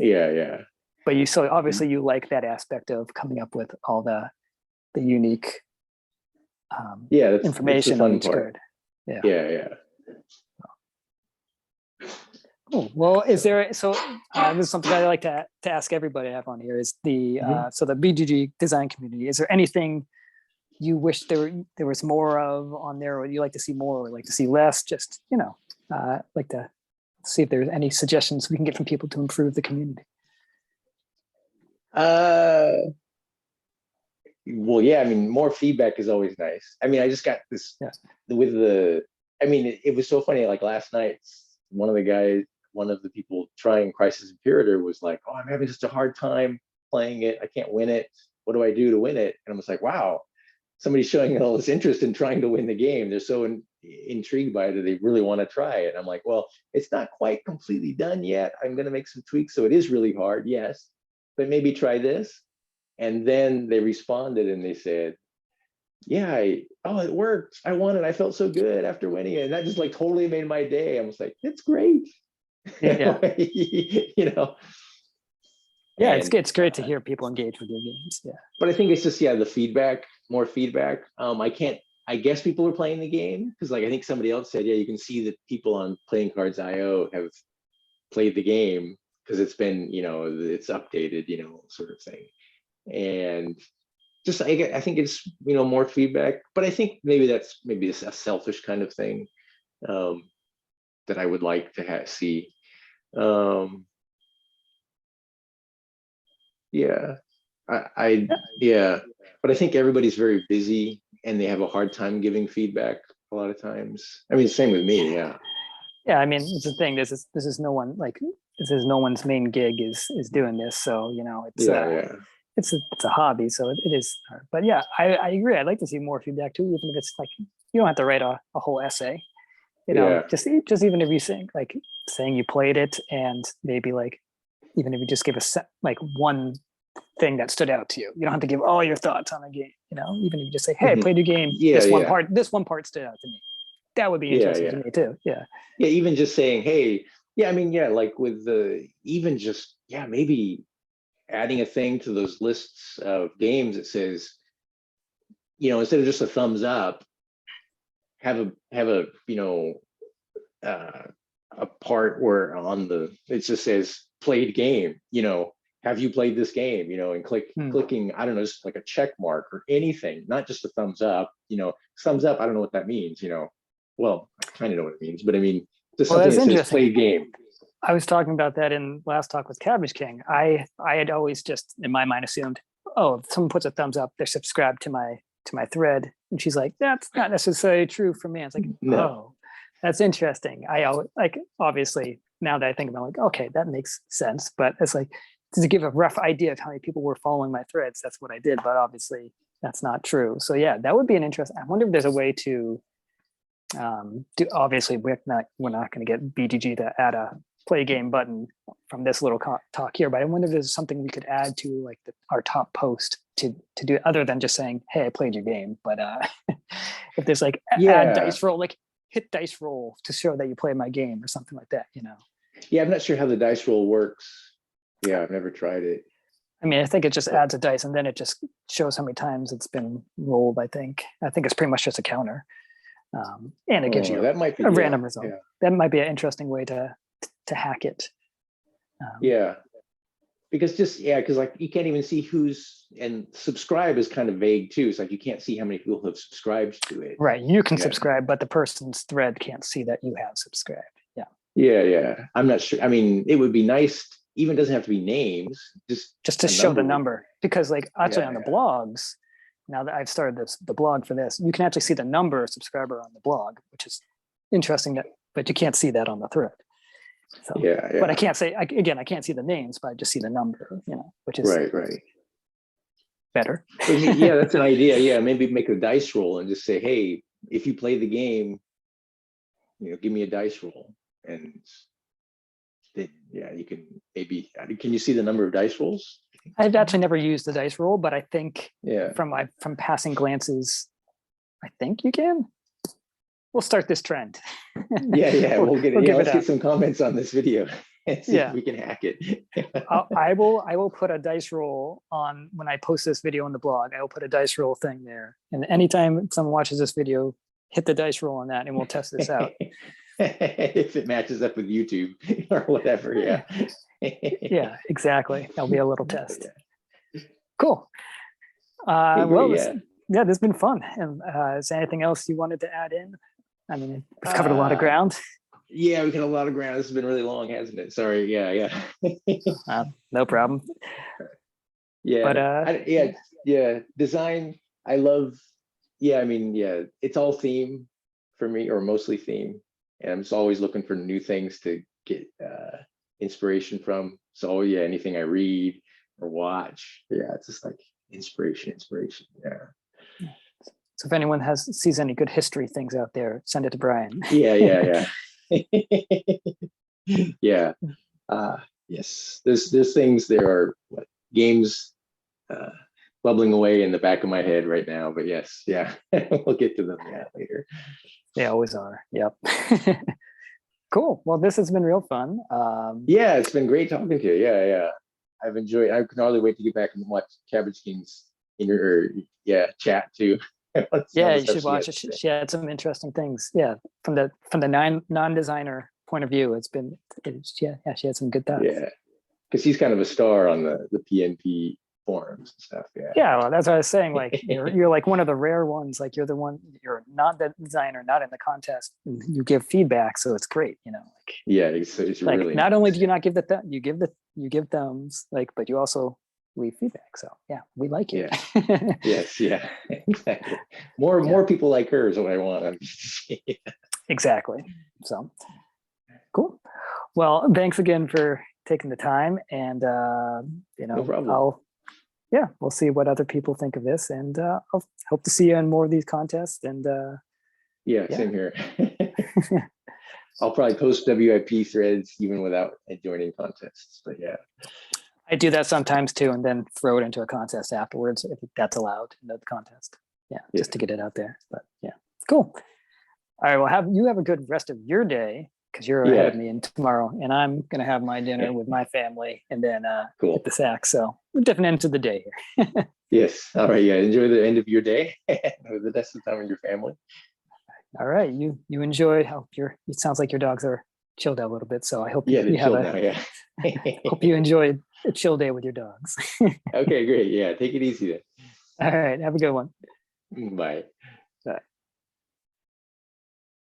but you, so obviously you like that aspect of coming up with all the unique that's information the fun on each part. card. Oh, well, is there, so this is something I like to ask everybody I have on here is the so the BGG design community. Is there anything you wish there was more of on there, or you like to see more, or like to see less? Just, you know, like to see if there's any suggestions we can get from people to improve the community. Well, I mean, more feedback is always nice. I mean, I just got this with I mean, it was so funny. Like last night, one of the people trying Crisis Imperator was like, oh, I'm having just a hard time playing it. I can't win it. What do I do to win it? And I was like, wow, somebody's showing all this interest in trying to win the game. They're so intrigued by it that they really want to try it. I'm like, well, it's not quite completely done yet. I'm going to make some tweaks. So it is really hard. Yes, but maybe try this. And then they responded and they said, yeah, it worked. I won it. I felt so good after winning it. And that just like totally made my day. I was like, it's great. You know. It's great to hear people engage with your games. But I think it's just more feedback. I guess people are playing the game because, like, I think somebody else said, you can see that people on Playing Cards IO have played the game because it's been, you know, it's updated, you know, sort of thing. And just I think it's, you know, more feedback. But I think maybe it's a selfish kind of thing that I would like to see. But I think everybody's very busy and they have a hard time giving feedback a lot of times. I mean, same with me. I mean, it's the thing. This is no one, like, it says no one's main gig is doing this. So, you know, it's Yeah. it's a hobby. So it is hard. But yeah, I agree. I'd like to see more feedback too, even if it's like, you don't have to write a whole essay, you know, Yeah. just even if you saying you played it, and maybe like, even if you just give like one thing that stood out to you. You don't have to give all your thoughts on a game, you know, even if you just say, hey, I played your game. Yeah, this one part stood out to me. That would be Yeah, interesting to me too. Yeah. Yeah, even just saying, hey, yeah, I mean, yeah, like with even just, yeah, maybe adding a thing to those lists of games that says, you know, instead of just a thumbs up, have a, you know, a part where it just says played game, you know, have you played this game, you know, and clicking, I don't know, just like a check mark or anything, not just a thumbs up, you know. Thumbs up, I don't know what that means, you know. Well, I kind of know what it means, but I mean, just something that says played game. I was talking about that in last talk with Cabbage King. I had always just in my mind assumed, oh, if someone puts a thumbs up, they're subscribed to my thread. And she's like, that's not necessarily true for me. I was like, oh, that's interesting. I always, like, obviously now that I think about it, like, okay, that makes sense. But it's like, to give a rough idea of how many people were following my threads, that's what I did. But obviously that's not true. So yeah, that would be an interesting. I wonder if there's a way to obviously we're not going to get BGG to add a play game button from this little talk here, but I wonder if there's something we could add to like our top post to do it, other than just saying, hey, I played your game. But if there's like add dice roll, like hit dice roll to show that you played my game or something like that, you know. Yeah, I'm not sure how the dice roll works. Yeah, I've never tried it. I mean, I think it just adds a dice and then it just shows how many times it's been rolled. I think it's pretty much just a counter. And it gives you that might be, a random result. Yeah. That might be an interesting way to hack it. Yeah, because because like you can't even see who's, and subscribe is kind of vague too. It's like you can't see how many people have subscribed to it. Right, you can subscribe, but the person's thread can't see that you have subscribed. Yeah. Yeah. I'm not sure. I mean, it would be nice. Even doesn't have to be names. Just to show the number, because like actually on the blogs. Now that I've started the blog for this, you can actually see the number of subscriber on the blog, which is interesting. But you can't see that on the thread. So, but I can't say, again, I can't see the names, but I just see the number, you know, which is right. Better. Yeah, that's an idea. Yeah, maybe make a dice roll and just say, hey, if you play the game, you know, give me a dice roll, and then you can maybe. Can you see the number of dice rolls? I've actually never used the dice roll, but I think from passing glances, I think you can. We'll start this trend. We'll get it. Let's get some comments on this video and see if we can hack it. I will put a dice roll on when I post this video on the blog. I will put a dice roll thing there, and anytime someone watches this video, hit the dice roll on that, and we'll test this out. If it matches up with YouTube or whatever, yeah, exactly. That'll be a little test. Cool. This has been fun. And is there anything else you wanted to add in? I mean, we've covered a lot of ground. Yeah, we've got a lot of ground. This has been really long, hasn't it? Sorry. No problem. Yeah. But design. I love. I mean, it's all theme for me, or mostly theme, and I'm just always looking for new things to get inspiration from. So anything I read or watch, it's just like inspiration. Yeah. So if anyone sees any good history things out there, send it to Brian. Yeah. Yes. There's things. There are games bubbling away in the back of my head right now. But yes, we'll get to them later. They always are. Yep. Cool. Well, this has been real fun. It's been great talking to you. Yeah. I've enjoyed. I can hardly wait to get back and watch Cabbage King's chat too. You should watch it. She had some interesting things. Yeah, from the non-designer point of view, she had some good thoughts. Yeah, because he's kind of a star on the PNP forums and stuff. Yeah, well, that's what I was saying. Like you're like one of the rare ones. Like you're not the designer, not in the contest. You give feedback, so it's great. You know. Like, it's like really not nice. Only do you not give you give thumbs, like, but you also leave feedback. So we like it. Yes, exactly. More people like her is what I want. Exactly. So cool. Well, thanks again for taking the time, and No problem. we'll see what other people think of this, and I'll hope to see you in more of these contests. And Yeah, yeah. same here. I'll probably post WIP threads even without joining contests. But yeah. I do that sometimes too, and then throw it into a contest afterwards if that's allowed in the contest. Yeah, just to get it out there. But yeah, cool. All right, well, have a good rest of your day, because you're ahead of me and tomorrow, and I'm gonna have my dinner with my family and then hit the sack. So we're different ends of the day here. Yes. All right. Yeah. Enjoy the end of your day with the rest of the time with your family. All right. You enjoy. It sounds like your dogs are chilled out a little bit. So I hope they're you have chilled now. Yeah. hope you enjoy a chill day with your dogs. Okay, great. Yeah. Take it easy then. All right. Have a good one. Bye.